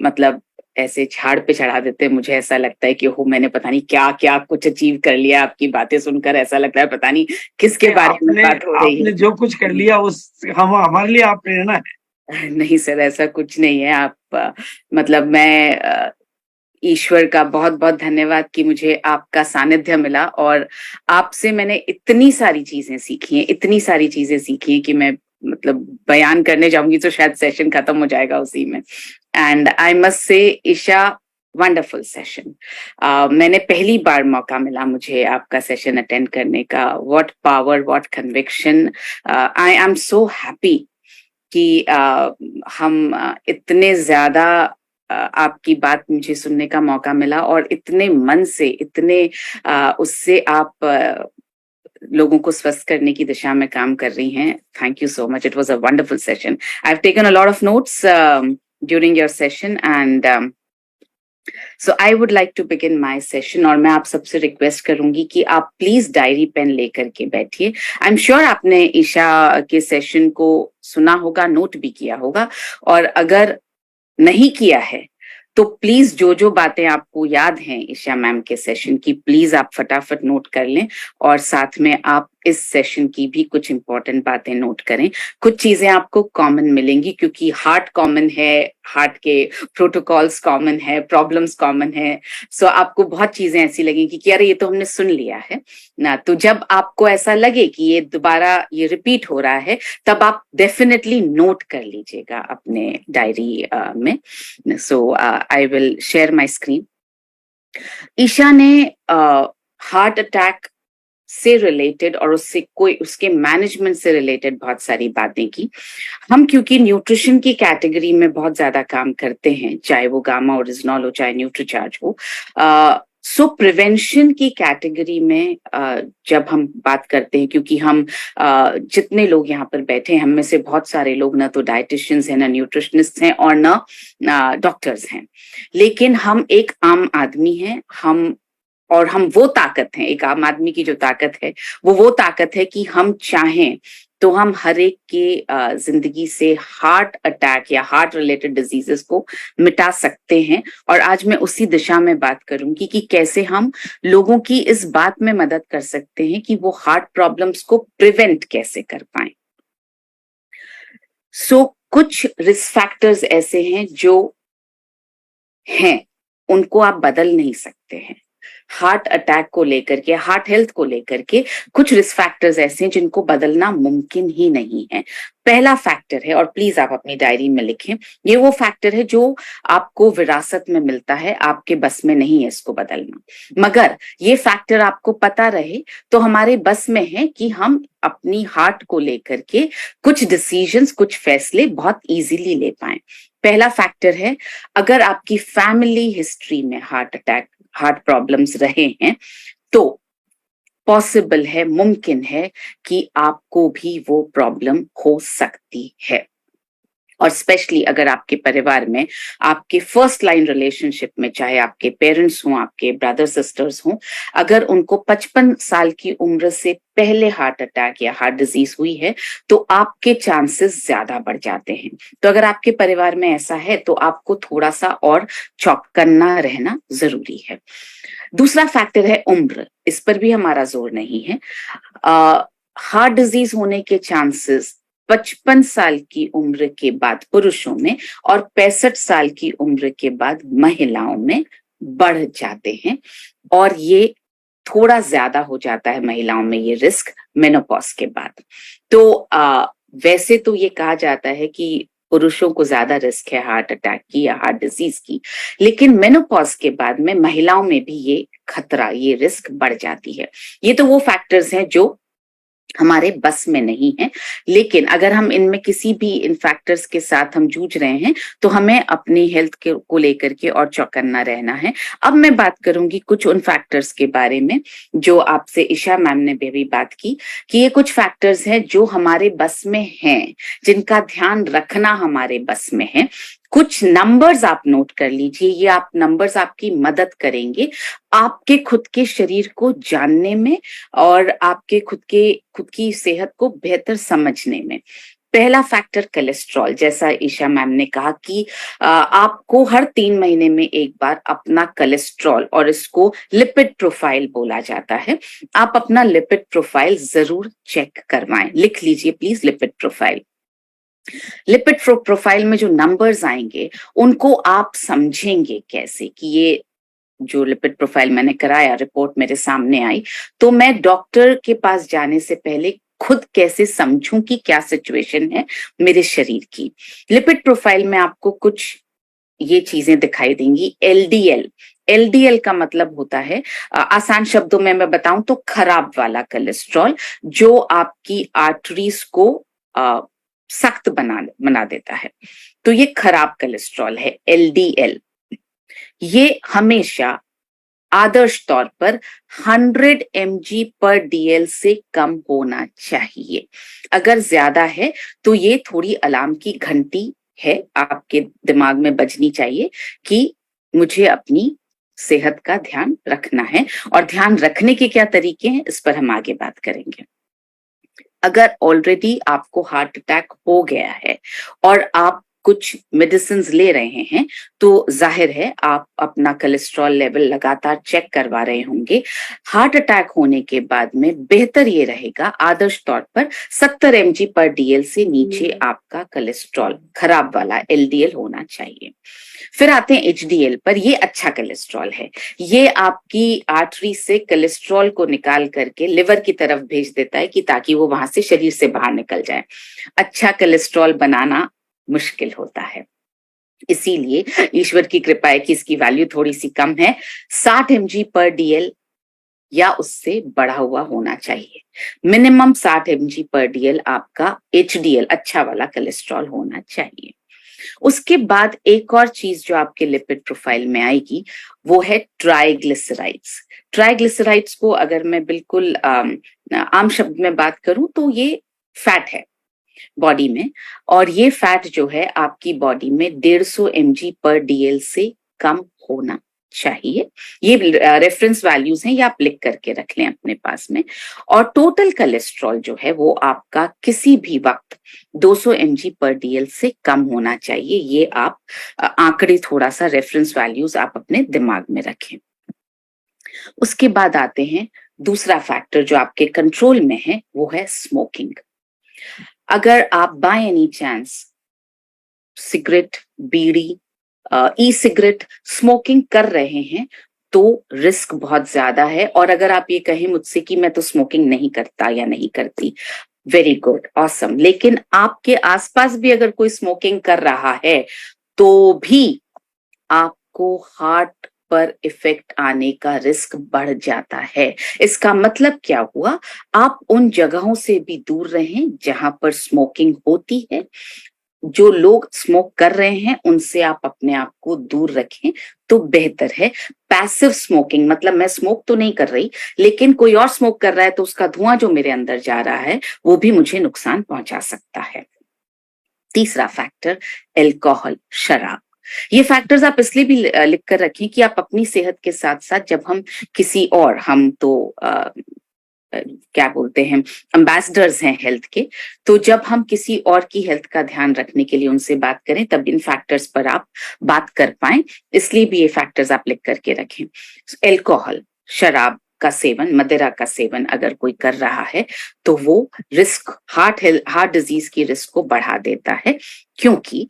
मतलब ऐसे झाड़ पे चढ़ा देते हैं। मुझे ऐसा लगता है कि मैंने पता नहीं क्या क्या कुछ अचीव कर लिया। आपकी बातें सुनकर ऐसा लगता है पता नहीं किसके बारे में बात हो रही है। आपने जो कुछ कर लिया उस हमारे लिए आप प्रेरणा है। नहीं सर, ऐसा कुछ नहीं है। आप मतलब मैं ईश्वर का बहुत बहुत धन्यवाद कि मुझे आपका सानिध्य मिला, और आपसे मैंने इतनी सारी चीजें सीखी हैं कि मैं मतलब बयान करने जाऊंगी तो शायद सेशन खत्म हो जाएगा उसी में। And I must say Isha, wonderful session. मैंने पहली बार मौका मिला मुझे आपका सेशन अटेंड करने का। What power, what conviction. I am so happy कि हम इतने ज्यादा आपकी बात मुझे सुनने का मौका मिला, और इतने मन से, इतने उससे आप लोगों को स्वस्थ करने की दिशा में काम कर रही हैं। Thank you so much. It was a wonderful session. I have taken a lot of notes during your session, and so I would like to begin my session. और मैं आप सबसे रिक्वेस्ट करूंगी कि आप प्लीज डायरी पेन लेकर के बैठिए। आई एम श्योर आपने ईशा के सेशन को सुना होगा, नोट भी किया होगा, और अगर नहीं किया है तो प्लीज जो जो बातें आपको याद हैं ईशा मैम के सेशन की, प्लीज आप फटाफट नोट कर लें, और साथ में आप इस सेशन की भी कुछ इंपॉर्टेंट बातें नोट करें। कुछ चीजें आपको कॉमन मिलेंगी, क्योंकि हार्ट कॉमन है, हार्ट के प्रोटोकॉल्स कॉमन है, प्रॉब्लम्स कॉमन है। सो आपको बहुत चीजें ऐसी लगेंगी कि अरे ये तो हमने सुन लिया है ना। तो जब आपको ऐसा लगे कि ये दोबारा ये रिपीट हो रहा है, तब आप डेफिनेटली नोट कर लीजिएगा अपने डायरी में। So I will share my screen. Isha ने हार्ट अटैक से रिलेटेड और उसके मैनेजमेंट से रिलेटेड बहुत सारी बातें की। हम क्योंकि न्यूट्रिशन की कैटेगरी में बहुत ज्यादा काम करते हैं, चाहे वो गामा ओरिजिनल हो, चाहे न्यूट्रीचार्ज हो, सो प्रिवेंशन की कैटेगरी में जब हम बात करते हैं, क्योंकि हम जितने लोग यहाँ पर बैठे हैं, हम में से बहुत सारे लोग ना तो डाइटिशियंस हैं, ना न्यूट्रिशनिस्ट हैं, और ना डॉक्टर्स हैं, लेकिन हम एक आम आदमी हैं। हम वो ताकत हैं, एक आम आदमी की जो ताकत है वो ताकत है कि हम चाहें तो हम हर एक के जिंदगी से हार्ट अटैक या हार्ट रिलेटेड डिजीजेस को मिटा सकते हैं। और आज मैं उसी दिशा में बात करूंगी कि कैसे हम लोगों की इस बात में मदद कर सकते हैं कि वो हार्ट प्रॉब्लम्स को प्रिवेंट कैसे कर पाए। सो कुछ रिस्क फैक्टर्स ऐसे हैं जो हैं, उनको आप बदल नहीं सकते हैं। हार्ट अटैक को लेकर के, हार्ट हेल्थ को लेकर के कुछ रिस्क फैक्टर्स ऐसे हैं जिनको बदलना मुमकिन ही नहीं है। पहला फैक्टर है, और प्लीज आप अपनी डायरी में लिखें, ये वो फैक्टर है जो आपको विरासत में मिलता है, आपके बस में नहीं है इसको बदलना। मगर ये फैक्टर आपको पता रहे तो हमारे बस में है कि हम अपनी हार्ट को लेकर के कुछ डिसीजंस, कुछ फैसले बहुत इजीली ले पाएं। पहला फैक्टर है, अगर आपकी फैमिली हिस्ट्री में हार्ट अटैक, हार्ट प्रॉब्लम्स रहे हैं तो पॉसिबल है, मुमकिन है कि आपको भी वो प्रॉब्लम हो सकती है। और स्पेशली अगर आपके परिवार में, आपके फर्स्ट लाइन रिलेशनशिप में, चाहे आपके पेरेंट्स हों, आपके ब्रदर सिस्टर्स हों, अगर उनको 55 साल की उम्र से पहले हार्ट अटैक या हार्ट डिजीज हुई है तो आपके चांसेस ज्यादा बढ़ जाते हैं। तो अगर आपके परिवार में ऐसा है तो आपको थोड़ा सा और चौकन्ना रहना जरूरी है। दूसरा फैक्टर है उम्र, इस पर भी हमारा जोर नहीं है। हार्ट डिजीज होने के चांसेस 55 साल की उम्र के बाद पुरुषों में और 65 साल की उम्र के बाद महिलाओं में बढ़ जाते हैं, और ये थोड़ा ज्यादा हो जाता है महिलाओं में ये रिस्क मेनोपॉज के बाद। तो वैसे तो ये कहा जाता है कि पुरुषों को ज्यादा रिस्क है हार्ट अटैक की या हार्ट डिजीज की, लेकिन मेनोपॉज के बाद में महिलाओं में भी ये खतरा, ये रिस्क बढ़ जाती है। ये तो वो फैक्टर्स हैं जो हमारे बस में नहीं है, लेकिन अगर हम इनमें किसी भी इन फैक्टर्स के साथ हम जूझ रहे हैं तो हमें अपनी हेल्थ को लेकर के और चौकन्ना रहना है। अब मैं बात करूंगी कुछ उन फैक्टर्स के बारे में जो आपसे ईशा मैम ने भी बात की, कि ये कुछ फैक्टर्स हैं जो हमारे बस में हैं, जिनका ध्यान रखना हमारे बस में है। कुछ नंबर्स आप नोट कर लीजिए, ये आप नंबर्स आपकी मदद करेंगे आपके खुद के शरीर को जानने में और आपके खुद की सेहत को बेहतर समझने में। पहला फैक्टर कोलेस्ट्रॉल, जैसा ईशा मैम ने कहा कि आपको हर 3 महीने में एक बार अपना कोलेस्ट्रॉल, और इसको लिपिड प्रोफाइल बोला जाता है, आप अपना लिपिड प्रोफाइल जरूर चेक करवाएं। लिख लीजिए please lipid profile. Lipid profile में जो नंबर्स आएंगे उनको आप समझेंगे कैसे, कि ये जो लिपिड प्रोफाइल मैंने कराया, रिपोर्ट मेरे सामने आई, तो मैं डॉक्टर के पास जाने से पहले खुद कैसे समझूं कि क्या सिचुएशन है मेरे शरीर की। लिपिड प्रोफाइल में आपको कुछ ये चीजें दिखाई देंगी। एलडीएल का मतलब होता है, आसान शब्दों में मैं बताऊं तो खराब वाला कोलेस्ट्रॉल, जो आपकी आर्टरीज को सख्त बना देता है, तो ये खराब कोलेस्ट्रॉल है एलडीएल। ये हमेशा आदर्श तौर पर 100 mg/dl से कम होना चाहिए। अगर ज्यादा है तो ये थोड़ी अलार्म की घंटी है, आपके दिमाग में बजनी चाहिए कि मुझे अपनी सेहत का ध्यान रखना है। और ध्यान रखने के क्या तरीके हैं, इस पर हम आगे बात करेंगे। अगर ऑलरेडी आपको हार्ट अटैक हो गया है और आप कुछ मेडिसिन ले रहे हैं तो जाहिर है आप अपना कोलेस्ट्रॉल लेवल लगातार चेक करवा रहे होंगे। हार्ट अटैक होने के बाद में बेहतर ये रहेगा, आदर्श तौर पर 70 mg/dl से नीचे आपका कोलेस्ट्रॉल, खराब वाला एलडीएल होना चाहिए। फिर आते हैं एचडीएल पर। ये अच्छा कोलेस्ट्रॉल है, ये आपकी आर्टरी से कोलेस्ट्रॉल को निकाल करके लिवर की तरफ भेज देता है कि ताकि वो वहां से शरीर से बाहर निकल जाए। अच्छा कोलेस्ट्रॉल बनाना मुश्किल होता है, इसीलिए ईश्वर की कृपा है कि इसकी वैल्यू थोड़ी सी कम है। 60 mg/dl या उससे बढ़ा हुआ होना चाहिए। मिनिमम 60 mg/dl आपका एचडीएल, अच्छा वाला कोलेस्ट्रॉल होना चाहिए। उसके बाद एक और चीज जो आपके लिपिड प्रोफाइल में आएगी वो है ट्राइग्लिसराइड्स। ट्राइग्लिसराइड्स को अगर मैं बिल्कुल आम शब्द में बात करूं तो ये फैट है बॉडी में, और ये फैट जो है आपकी बॉडी में 150 mg/dl से कम होना चाहिए। ये रेफरेंस वैल्यूज हैं, ये आप लिख करके रख लें अपने पास में। और टोटल कोलेस्ट्रॉल जो है वो आपका किसी भी वक्त 200 mg/dl से कम होना चाहिए। ये आप आंकड़े, थोड़ा सा रेफरेंस वैल्यूज आप अपने दिमाग में रखें। उसके बाद आते हैं दूसरा फैक्टर जो आपके कंट्रोल में है, वो है स्मोकिंग। अगर आप by any chance cigarette, bidi, e cigarette smoking कर रहे हैं तो रिस्क बहुत ज्यादा है। और अगर आप ये कहें मुझसे कि मैं तो स्मोकिंग नहीं करता या नहीं करती, वेरी गुड, ऑसम, लेकिन आपके आसपास भी अगर कोई स्मोकिंग कर रहा है तो भी आपको हार्ट पर इफेक्ट आने का रिस्क बढ़ जाता है। इसका मतलब क्या हुआ, आप उन जगहों से भी दूर रहें जहां पर स्मोकिंग होती है। जो लोग स्मोक कर रहे हैं उनसे आप अपने आप को दूर रखें तो बेहतर है। पैसिव स्मोकिंग मतलब मैं स्मोक तो नहीं कर रही, लेकिन कोई और स्मोक कर रहा है तो उसका धुआं जो मेरे अंदर जा रहा है वो भी मुझे नुकसान पहुंचा सकता है। तीसरा फैक्टर अल्कोहल, शराब। ये फैक्टर्स आप इसलिए भी लिख कर रखें कि आप अपनी सेहत के साथ साथ जब हम किसी और, हम तो क्या बोलते हैं, एम्बेसडर्स हैं हेल्थ के, तो जब हम किसी और की हेल्थ का ध्यान रखने के लिए उनसे बात करें तब इन फैक्टर्स पर आप बात कर पाए, इसलिए भी ये फैक्टर्स आप लिख करके रखें। अल्कोहल, शराब का सेवन, मदिरा का सेवन अगर कोई कर रहा है तो वो रिस्क, हार्ट डिजीज की रिस्क को बढ़ा देता है, क्योंकि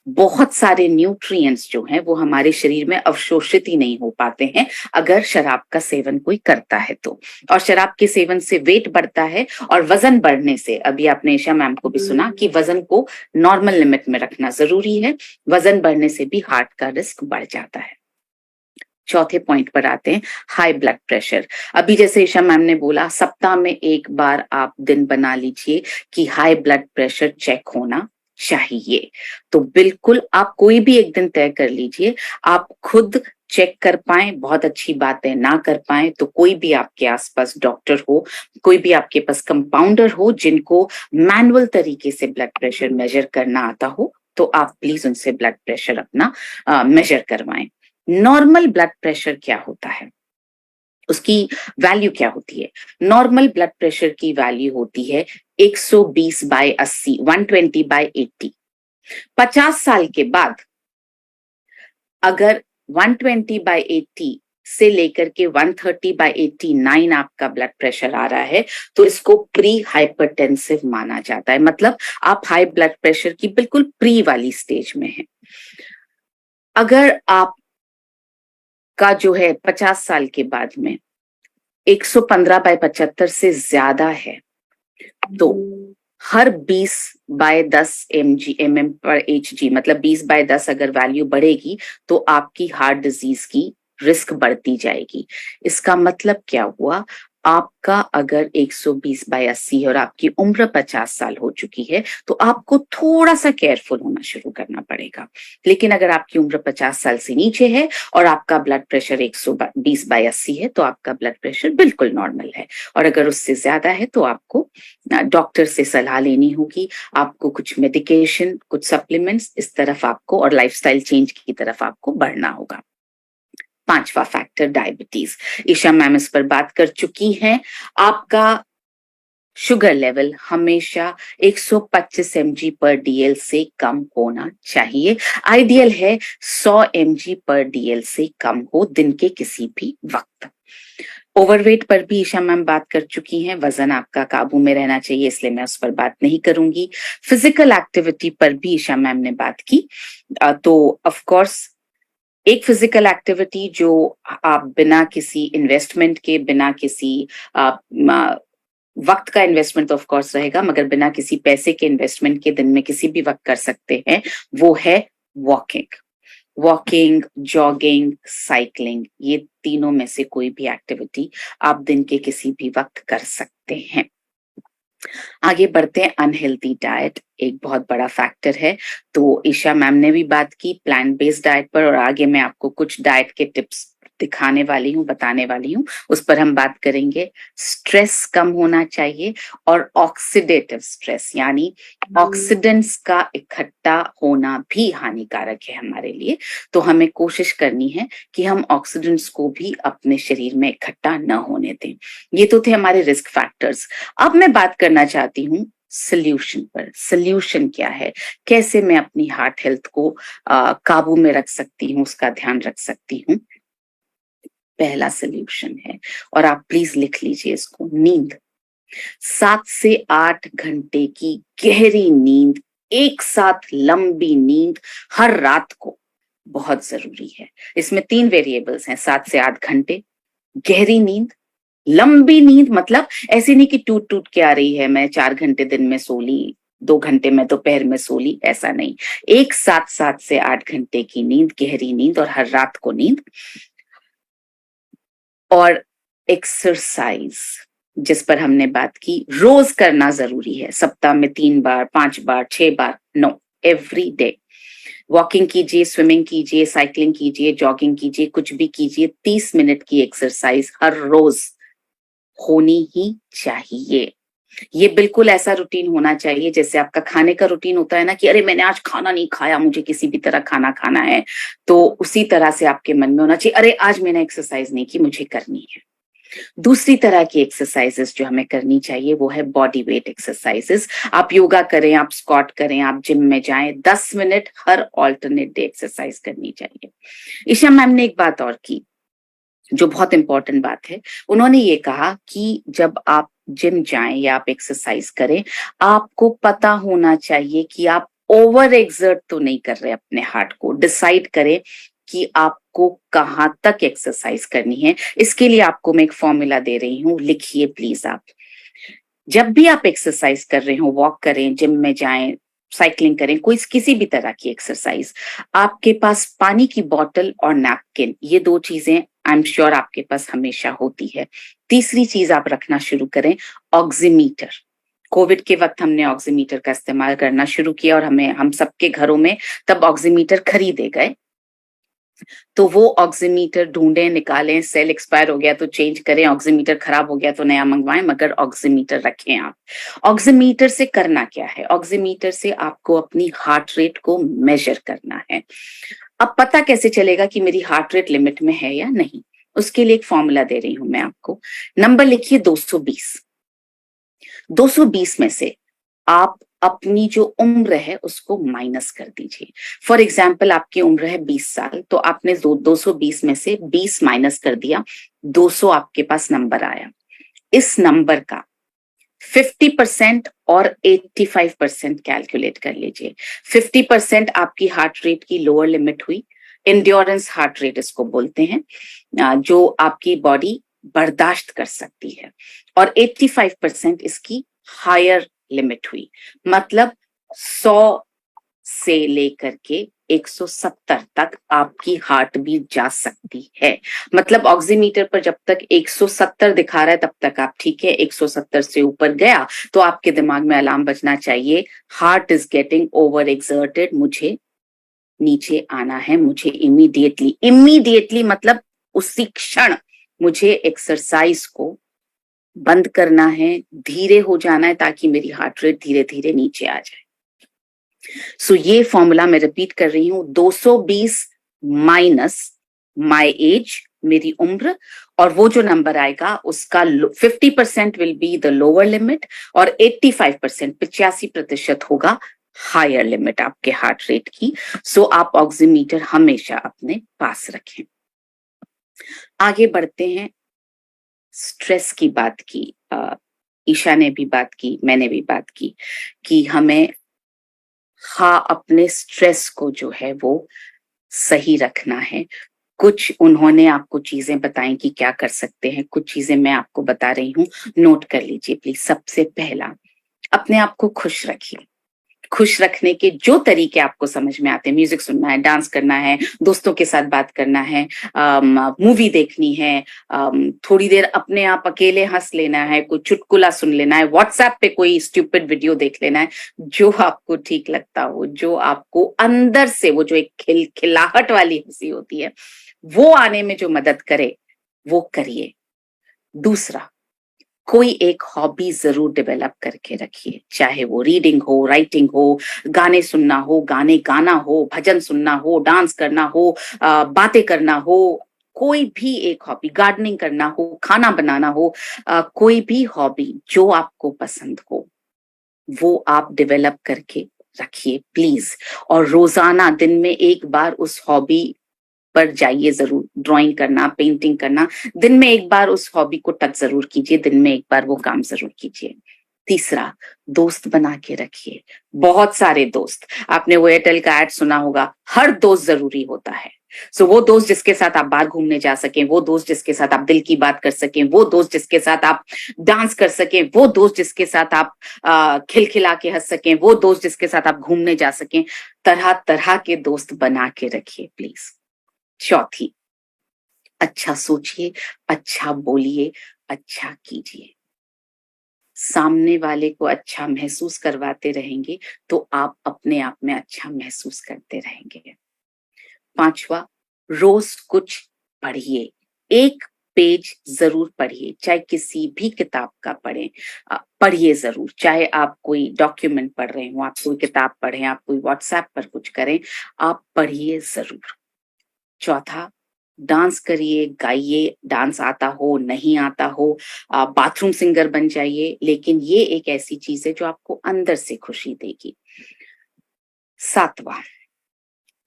बहुत सारे न्यूट्रिएंट्स जो हैं वो हमारे शरीर में अवशोषित ही नहीं हो पाते हैं अगर शराब का सेवन कोई करता है तो। और शराब के सेवन से वेट बढ़ता है, और वजन बढ़ने से, अभी आपने ईशा मैम को भी सुना कि वजन को नॉर्मल लिमिट में रखना जरूरी है, वजन बढ़ने से भी हार्ट का रिस्क बढ़ जाता है। चौथे पॉइंट पर आते हैं, हाई ब्लड प्रेशर। अभी जैसे ईशा मैम ने बोला, सप्ताह में एक बार आप दिन बना लीजिए कि हाई ब्लड प्रेशर चेक होना चाहिए। तो बिल्कुल आप कोई भी एक दिन तय कर लीजिए, आप खुद चेक कर पाए, बहुत अच्छी बात है, ना कर पाए तो कोई भी आपके आसपास डॉक्टर हो, कोई भी आपके पास कंपाउंडर हो जिनको मैनुअल तरीके से ब्लड प्रेशर मेजर करना आता हो, तो आप प्लीज उनसे ब्लड प्रेशर अपना मेजर करवाएं। नॉर्मल ब्लड प्रेशर क्या होता है, उसकी वैल्यू क्या होती है? नॉर्मल ब्लड प्रेशर की वैल्यू होती है 120/80, 120/80। 50 साल के बाद अगर 120/80 से लेकर के 130/89 आपका ब्लड प्रेशर आ रहा है तो इसको प्री हाइपरटेंसिव माना जाता है, मतलब आप हाई ब्लड प्रेशर की बिल्कुल प्री वाली स्टेज में हैं। अगर आप का जो है 50 साल के बाद में 115/75 से ज्यादा है तो हर 20/10 mm/Hg, मतलब 20/10 अगर वैल्यू बढ़ेगी तो आपकी हार्ट डिजीज की रिस्क बढ़ती जाएगी। इसका मतलब क्या हुआ, आपका अगर 120/80 है और आपकी उम्र 50 साल हो चुकी है तो आपको थोड़ा सा केयरफुल होना शुरू करना पड़ेगा। लेकिन अगर आपकी उम्र 50 साल से नीचे है और आपका ब्लड प्रेशर 120/80 है तो आपका ब्लड प्रेशर बिल्कुल नॉर्मल है, और अगर उससे ज्यादा है तो आपको डॉक्टर से सलाह लेनी होगी, आपको कुछ मेडिकेशन, कुछ सप्लीमेंट्स, इस तरफ आपको, और लाइफस्टाइल चेंज की तरफ आपको बढ़ना होगा। पांचवा फैक्टर, डायबिटीज। ईशा मैम इस पर बात कर चुकी हैं। आपका शुगर लेवल हमेशा 125 mg/dl से कम होना चाहिए। आइडियल है 100 mg/dl से कम हो दिन के किसी भी वक्त। ओवरवेट पर भी ईशा मैम बात कर चुकी हैं, वजन आपका काबू में रहना चाहिए, इसलिए मैं उस पर बात नहीं करूंगी। फिजिकल एक्टिविटी पर भी ईशा मैम ने बात की। तो ऑफ कोर्स एक फिजिकल एक्टिविटी जो आप बिना किसी इन्वेस्टमेंट के, बिना किसी वक्त का इन्वेस्टमेंट तो ऑफ कोर्स रहेगा, मगर बिना किसी पैसे के इन्वेस्टमेंट के दिन में किसी भी वक्त कर सकते हैं, वो है वॉकिंग, जॉगिंग, साइकिलिंग। ये तीनों में से कोई भी एक्टिविटी आप दिन के किसी भी वक्त कर सकते हैं। आगे बढ़ते हैं, अनहेल्दी डाइट एक बहुत बड़ा फैक्टर है। तो ईशा मैम ने भी बात की प्लांट बेस्ड डाइट पर, और आगे मैं आपको कुछ डाइट के टिप्स दिखाने वाली हूँ, बताने वाली हूँ, उस पर हम बात करेंगे। स्ट्रेस कम होना चाहिए, और ऑक्सीडेटिव स्ट्रेस यानी ऑक्सीडेंट्स का इकट्ठा होना भी हानिकारक है हमारे लिए। तो हमें कोशिश करनी है कि हम ऑक्सीडेंट्स को भी अपने शरीर में इकट्ठा न होने दें। ये तो थे हमारे रिस्क फैक्टर्स। अब मैं बात करना चाहती हूँ सोल्यूशन पर। सोल्यूशन क्या है, कैसे मैं अपनी हार्ट हेल्थ को काबू में रख सकती हूँ, उसका ध्यान रख सकती हूँ। पहला सोल्यूशन है, और आप प्लीज लिख लीजिए इसको, नींद। 7 से 8 घंटे की गहरी नींद, एक साथ लंबी नींद हर रात को बहुत जरूरी है। इसमें 3 वेरिएबल्स हैं, 7 से 8 घंटे, गहरी नींद, लंबी नींद, मतलब ऐसी नहीं कि टूट टूट के आ रही है, मैं 4 घंटे दिन में सो ली, 2 घंटे में दोपहर में सो ली, ऐसा नहीं। एक साथ 7 से 8 घंटे की नींद, गहरी नींद, और हर रात को नींद। और एक्सरसाइज जिस पर हमने बात की, रोज करना जरूरी है, सप्ताह में 3 बार, 5 बार, 6 बार, नो, एवरी डे। वॉकिंग कीजिए, स्विमिंग कीजिए, साइकिलिंग कीजिए, जॉगिंग कीजिए, कुछ भी कीजिए, 30 मिनट की एक्सरसाइज हर रोज होनी ही चाहिए। ये बिल्कुल ऐसा रूटीन होना चाहिए जैसे आपका खाने का रूटीन होता है ना कि अरे मैंने आज खाना नहीं खाया, मुझे किसी भी तरह खाना खाना है, तो उसी तरह से आपके मन में होना चाहिए अरे आज मैंने एक्सरसाइज नहीं की, मुझे करनी है। दूसरी तरह की एक्सरसाइजेस जो हमें करनी चाहिए वो है बॉडी वेट एक्सरसाइजेस। आप योगा करें, आप स्क्वाट करें, आप जिम में जाएं, 10 मिनट हर ऑल्टरनेट डे एक्सरसाइज करनी चाहिए। ईशा मैम ने एक बात और की जो बहुत इंपॉर्टेंट बात है। उन्होंने ये कहा कि जब आप जिम जाएं या आप एक्सरसाइज करें, आपको पता होना चाहिए कि आप ओवर एक्सर्ट तो नहीं कर रहे अपने हार्ट को। डिसाइड करें कि आपको कहाँ तक एक्सरसाइज करनी है। इसके लिए आपको मैं एक फॉर्मूला दे रही हूँ, लिखिए प्लीज आप। जब भी आप एक्सरसाइज कर रहे हो, वॉक करें, जिम में जाएं, साइकिलिंग करें, कोई किसी भी तरह की एक्सरसाइज, आपके पास पानी की बोतल और नैपकिन, ये 2 चीजें आई एम श्योर आपके पास हमेशा होती है। तीसरी चीज आप रखना शुरू करें, ऑक्सीमीटर। कोविड के वक्त हमने ऑक्सीमीटर का इस्तेमाल करना शुरू किया और हम सबके घरों में तब ऑक्सीमीटर खरीदे गए। तो वो ऑक्सीमीटर ढूंढें, निकालें, सेल एक्सपायर हो गया तो चेंज करें, ऑक्सीमीटर खराब हो गया तो नया मंगवाएं, मगर ऑक्सीमीटर रखें आप। ऑक्सीमीटर से करना क्या है? ऑक्सीमीटर से आपको अपनी हार्ट रेट को मेजर करना है। अब पता कैसे चलेगा कि मेरी हार्ट रेट लिमिट में है या नहीं? उसके लिए एक फॉर्मूला दे रही हूं मैं आपको। नंबर लिखिए 220। 220 में से आप अपनी जो उम्र है उसको माइनस कर दीजिए। फॉर एग्जाम्पल आपकी उम्र है 20 साल, तो आपने 220 में से 20 माइनस कर दिया, 200 आपके पास नंबर आया। इस नंबर का 50% और 85% कैलकुलेट कर लीजिए। 50% आपकी हार्ट रेट की लोअर लिमिट हुई, इंड्योरेंस हार्ट रेट इसको बोलते हैं, जो आपकी बॉडी बर्दाश्त कर सकती है, और 85% इसकी हायर लिमिट हुई, मतलब 100 से लेकर के 170 तक आपकी हार्ट बीट जा सकती है। मतलब ऑक्सीमीटर पर जब तक 170 दिखा रहा है तब तक आप ठीक है, 170 से ऊपर गया तो आपके दिमाग में अलार्म बजना चाहिए, heart is getting over exerted, मुझे नीचे आना है, मुझे इमीडिएटली मतलब उसी क्षण मुझे एक्सरसाइज को बंद करना है, धीरे हो जाना है, ताकि मेरी हार्ट रेट धीरे धीरे नीचे आ जाए। सो ये फॉर्मूला मैं रिपीट कर रही हूं, 220 माइनस माई एज, मेरी उम्र, और वो जो नंबर आएगा उसका 50% will be the lower limit और 85% 85% होगा हायर लिमिट आपके हार्ट रेट की। सो आप ऑक्सीमीटर हमेशा अपने पास रखें। आगे बढ़ते हैं। स्ट्रेस की बात की, ईशा ने भी बात की, मैंने भी बात की कि हमें अपने स्ट्रेस को जो है वो सही रखना है। कुछ उन्होंने आपको चीजें बताई कि क्या कर सकते हैं, कुछ चीजें मैं आपको बता रही हूँ, नोट कर लीजिए प्लीज। सबसे पहला, अपने आप को खुश रखिए। खुश रखने के जो तरीके आपको समझ में आते हैं, म्यूजिक सुनना है, डांस करना है, दोस्तों के साथ बात करना है, मूवी देखनी है, थोड़ी देर अपने आप अकेले हंस लेना है, कोई चुटकुला सुन लेना है, व्हाट्सएप पे कोई स्टूपिड वीडियो देख लेना है, जो आपको ठीक लगता हो, जो आपको अंदर से वो जो एक खिलखिलाहट वाली हंसी होती है वो आने में जो मदद करे वो करिए। दूसरा, कोई एक हॉबी जरूर डेवलप करके रखिए, चाहे वो रीडिंग हो, राइटिंग हो, गाने सुनना हो, गाने गाना हो, भजन सुनना हो, डांस करना हो, बातें करना हो, कोई भी एक हॉबी, गार्डनिंग करना हो, खाना बनाना हो, कोई भी हॉबी जो आपको पसंद हो वो आप डेवलप करके रखिए प्लीज। और रोजाना दिन में एक बार उस हॉबी पर जाइए जरूर। ड्राइंग करना, पेंटिंग करना, दिन में एक बार उस हॉबी को टच जरूर कीजिए, दिन में एक बार वो काम जरूर कीजिए। तीसरा, दोस्त बना के रखिए, बहुत सारे दोस्त। आपने वो एयरटेल का एड सुना होगा, हर दोस्त जरूरी होता है। सो वो दोस्त जिसके साथ आप बाहर घूमने जा सकें, वो दोस्त जिसके साथ आप दिल की बात कर सकें, वो दोस्त जिसके साथ आप डांस कर सकें, वो दोस्त जिसके साथ आप खिलखिला के हंस सकें, वो दोस्त जिसके साथ आप घूमने जा सकें। तरह तरह के दोस्त बना के रखिए प्लीज। चौथी, अच्छा सोचिए, अच्छा बोलिए, अच्छा कीजिए। सामने वाले को अच्छा महसूस करवाते रहेंगे तो आप अपने आप में अच्छा महसूस करते रहेंगे। 5वां, रोज कुछ पढ़िए, एक पेज जरूर पढ़िए, चाहे किसी भी किताब का पढ़िए जरूर, चाहे आप कोई डॉक्यूमेंट पढ़ रहे हो, आप कोई किताब पढ़ें, आप कोई व्हाट्सएप पर कुछ करें, आप पढ़िए जरूर। 4था, डांस करिए, गाइए, डांस आता हो नहीं आता हो, बाथरूम सिंगर बन जाइए, लेकिन ये एक ऐसी चीज है जो आपको अंदर से खुशी देगी। 7वां,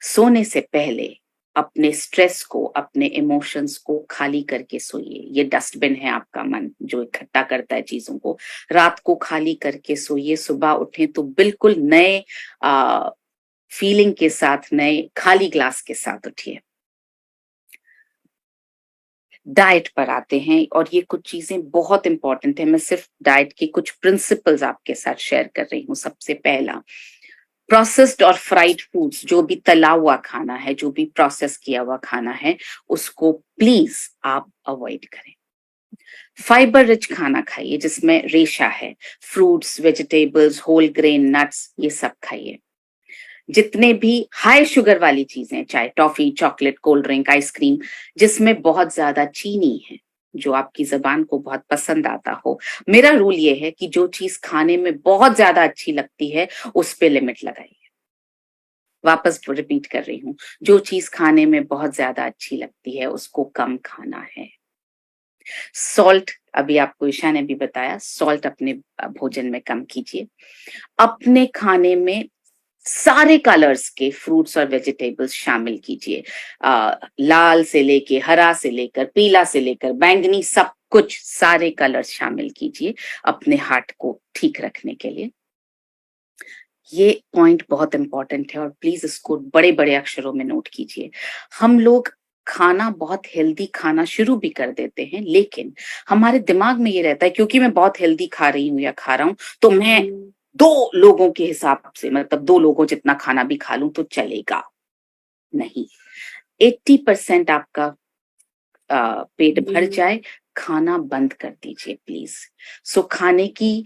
सोने से पहले अपने स्ट्रेस को, अपने इमोशंस को खाली करके सोइए। ये डस्टबिन है आपका मन जो इकट्ठा करता है चीजों को। रात को खाली करके सोइए, सुबह उठें तो बिल्कुल नए फीलिंग के साथ, नए खाली ग्लास के साथ उठिए। डाइट पर आते हैं और ये कुछ चीजें बहुत इंपॉर्टेंट है। मैं सिर्फ डाइट के कुछ प्रिंसिपल्स आपके साथ शेयर कर रही हूँ। सबसे पहला, प्रोसेस्ड और फ्राइड फूड्स, जो भी तला हुआ खाना है, जो भी प्रोसेस किया हुआ खाना है, उसको प्लीज आप अवॉइड करें। फाइबर रिच खाना खाइए जिसमें रेशा है, fruits, vegetables, whole grain, nuts, ये सब खाइए। जितने भी हाई शुगर वाली चीजें, चाहे toffee, chocolate, cold drink, ice cream, जिसमें बहुत ज्यादा चीनी है, जो आपकी जबान को बहुत पसंद आता हो, मेरा रूल ये है कि जो चीज खाने में बहुत ज्यादा अच्छी लगती है उस पे लिमिट लगाइए। वापस रिपीट कर रही हूँ, जो चीज खाने में बहुत ज्यादा अच्छी लगती है उसको कम खाना है। सॉल्ट, अभी आपको ईशा ने भी बताया, सॉल्ट अपने भोजन में कम कीजिए। अपने खाने में सारे कलर्स के फ्रूट्स और वेजिटेबल्स शामिल कीजिए, लाल से लेके, हरा से लेकर, पीला से लेकर बैंगनी, सब कुछ, सारे कलर्स शामिल कीजिए अपने हार्ट को ठीक रखने के लिए। ये पॉइंट बहुत इंपॉर्टेंट है और प्लीज इसको बड़े बड़े अक्षरों में नोट कीजिए। हम लोग खाना बहुत हेल्दी खाना शुरू भी कर देते हैं, लेकिन हमारे दिमाग में ये रहता है क्योंकि मैं बहुत हेल्दी खा रही हूँ या खा रहा हूँ तो मैं 2 लोगों के हिसाब से, मतलब 2 लोगों जितना खाना भी खा लूं तो चलेगा। नहीं, 80% आपका पेट भर जाए, खाना बंद कर दीजिए प्लीज। सो खाने की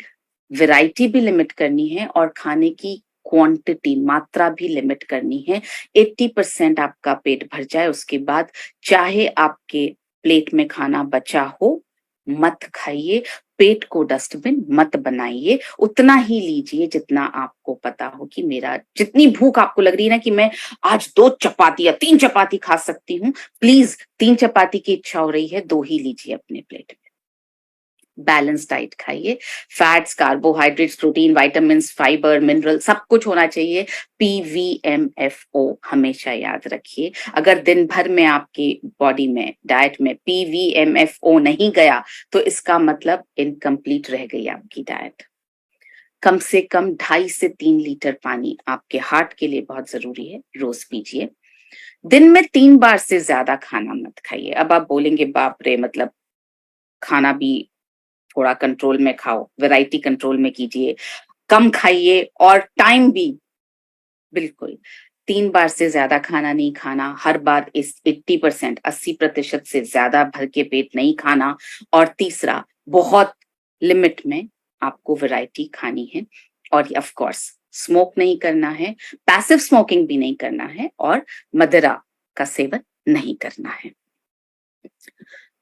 वैरायटी भी लिमिट करनी है और खाने की क्वांटिटी, मात्रा भी लिमिट करनी है। 80% आपका पेट भर जाए, उसके बाद चाहे आपके प्लेट में खाना बचा हो, मत खाइए। पेट को डस्टबिन मत बनाइए, उतना ही लीजिए जितना आपको पता हो कि मेरा, जितनी भूख आपको लग रही है ना कि मैं आज 2 चपाती या 3 चपाती खा सकती हूँ, प्लीज 3 चपाती की इच्छा हो रही है, 2 ही लीजिए अपने प्लेट में। बैलेंस डाइट खाइए, fats, carbohydrates, protein, vitamins, fibre, mineral, सब कुछ होना चाहिए। PVMFO हमेशा याद रखिए। अगर दिन भर में आपकी बॉडी में, डाइट में PVMFO नहीं गया तो इसका मतलब इनकम्प्लीट रह गई आपकी डाइट। कम से कम 2.5 से 3 लीटर पानी आपके हार्ट के लिए बहुत जरूरी है, रोज पीजिए। दिन में 3 बार से ज्यादा खाना मत खाइए। अब आप बोलेंगे बाप रे, मतलब खाना भी थोड़ा कंट्रोल में खाओ, वैरायटी कंट्रोल में कीजिए, कम खाइए और टाइम भी। बिल्कुल 3 बार से ज्यादा खाना नहीं खाना, हर बार इस 80%, 80% से ज्यादा भर के पेट नहीं खाना, और तीसरा, बहुत लिमिट में आपको वैरायटी खानी है। और ऑफ कोर्स स्मोक नहीं करना है, पैसिव स्मोकिंग भी नहीं करना है, और मदिरा का सेवन नहीं करना है।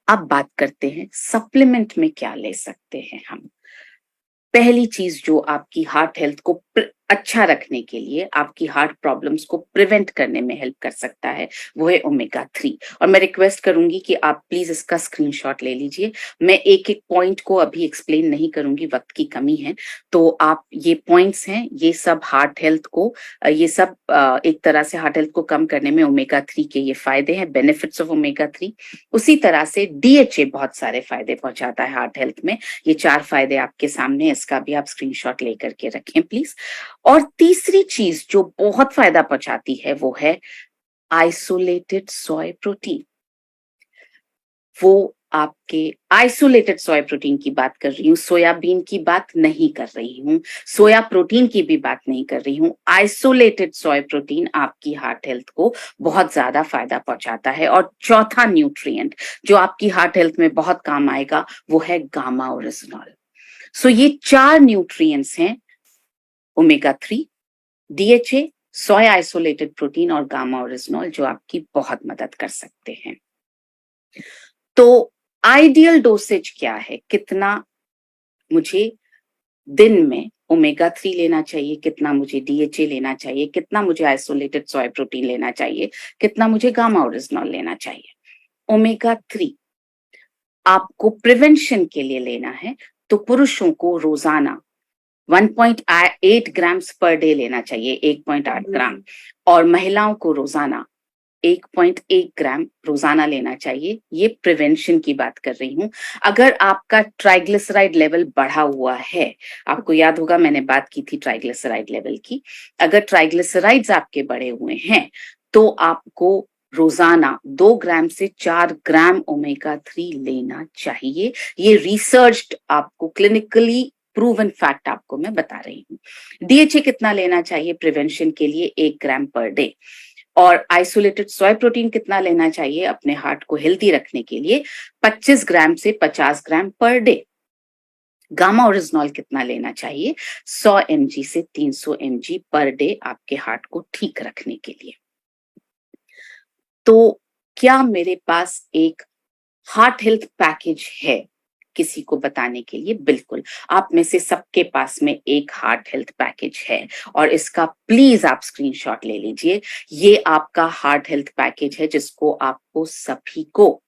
अब बात करते हैं सप्लीमेंट में क्या ले सकते हैं हम। पहली चीज जो आपकी हार्ट हेल्थ को अच्छा रखने के लिए, आपकी हार्ट प्रॉब्लम्स को प्रिवेंट करने में हेल्प कर सकता है, वो है ओमेगा 3। और मैं रिक्वेस्ट करूंगी कि आप प्लीज इसका स्क्रीनशॉट ले लीजिए। मैं एक एक पॉइंट को अभी एक्सप्लेन नहीं करूंगी, वक्त की कमी है, तो आप, ये पॉइंट्स हैं, ये सब हार्ट हेल्थ को, ये सब एक तरह से हार्ट हेल्थ को कम करने में ओमेगा 3 के ये फायदे हैं, बेनिफिट्स ऑफ ओमेगा 3। उसी तरह से DHA बहुत सारे फायदे पहुंचाता है हार्ट हेल्थ में। ये 4 फायदे आपके सामने, इसका भी आप स्क्रीनशॉट लेकर के रखें प्लीज। और तीसरी चीज जो बहुत फायदा पहुंचाती है वो है आइसोलेटेड सोय प्रोटीन। वो आपके आइसोलेटेड सोया प्रोटीन की बात कर रही हूँ, सोयाबीन की बात नहीं कर रही हूँ, सोया प्रोटीन की भी बात नहीं कर रही हूँ। आइसोलेटेड सोया प्रोटीन आपकी हार्ट हेल्थ को बहुत ज्यादा फायदा पहुंचाता है। और चौथा न्यूट्रिएंट जो आपकी हार्ट हेल्थ में बहुत काम आएगा वो है गामा ओरिजिनॉल। सो ये 4 न्यूट्रिएंट्स हैं, ओमेगा 3, DHA, सोया आइसोलेटेड प्रोटीन और गामा ओरिजिनॉल, जो आपकी बहुत मदद कर सकते हैं। तो आइडियल डोसेज क्या है, कितना मुझे दिन में ओमेगा 3 लेना चाहिए, कितना मुझे DHA लेना चाहिए, कितना मुझे आइसोलेटेड सोया प्रोटीन लेना चाहिए, कितना मुझे गामा ओरिजिनॉल लेना चाहिए। ओमेगा 3 आपको प्रिवेंशन के लिए लेना है तो पुरुषों को रोजाना 1.8 ग्राम्स पर डे लेना चाहिए, 1.8 ग्राम, और महिलाओं को रोजाना 1.1 ग्राम रोजाना लेना चाहिए। ये प्रिवेंशन की बात कर रही हूं। अगर आपका ट्राइग्लिसराइड लेवल बढ़ा हुआ है, आपको याद होगा मैंने बात की थी ट्राइग्लिसराइड लेवल की, अगर ट्राइग्लिसराइड्स आपके बढ़े हुए हैं तो आपको रोजाना 2 ग्राम से 4 ग्राम ओमेगा 3 लेना चाहिए। ये रिसर्च्ड, आपको क्लिनिकली प्रूवन फैक्ट आपको मैं बता रही हूँ। DHA कितना लेना चाहिए प्रिवेंशन के लिए, 1 ग्राम पर डे। और आइसोलेटेड सोया प्रोटीन कितना लेना चाहिए अपने हार्ट को हेल्दी रखने के लिए, 25 ग्राम से 50 ग्राम पर डे। गामा ओरिजिनॉल कितना लेना चाहिए, 100 mg से 300 mg पर डे आपके हार्ट को ठीक रखने के लिए। तो क्या मेरे पास एक हार्ट हेल्थ पैकेज है किसी को बताने के लिए? बिल्कुल, आप में से सबके पास में एक हार्ट हेल्थ पैकेज है, और इसका प्लीज आप स्क्रीनशॉट ले लीजिए। ये आपका हार्ट हेल्थ पैकेज है जिसको आपको सभी को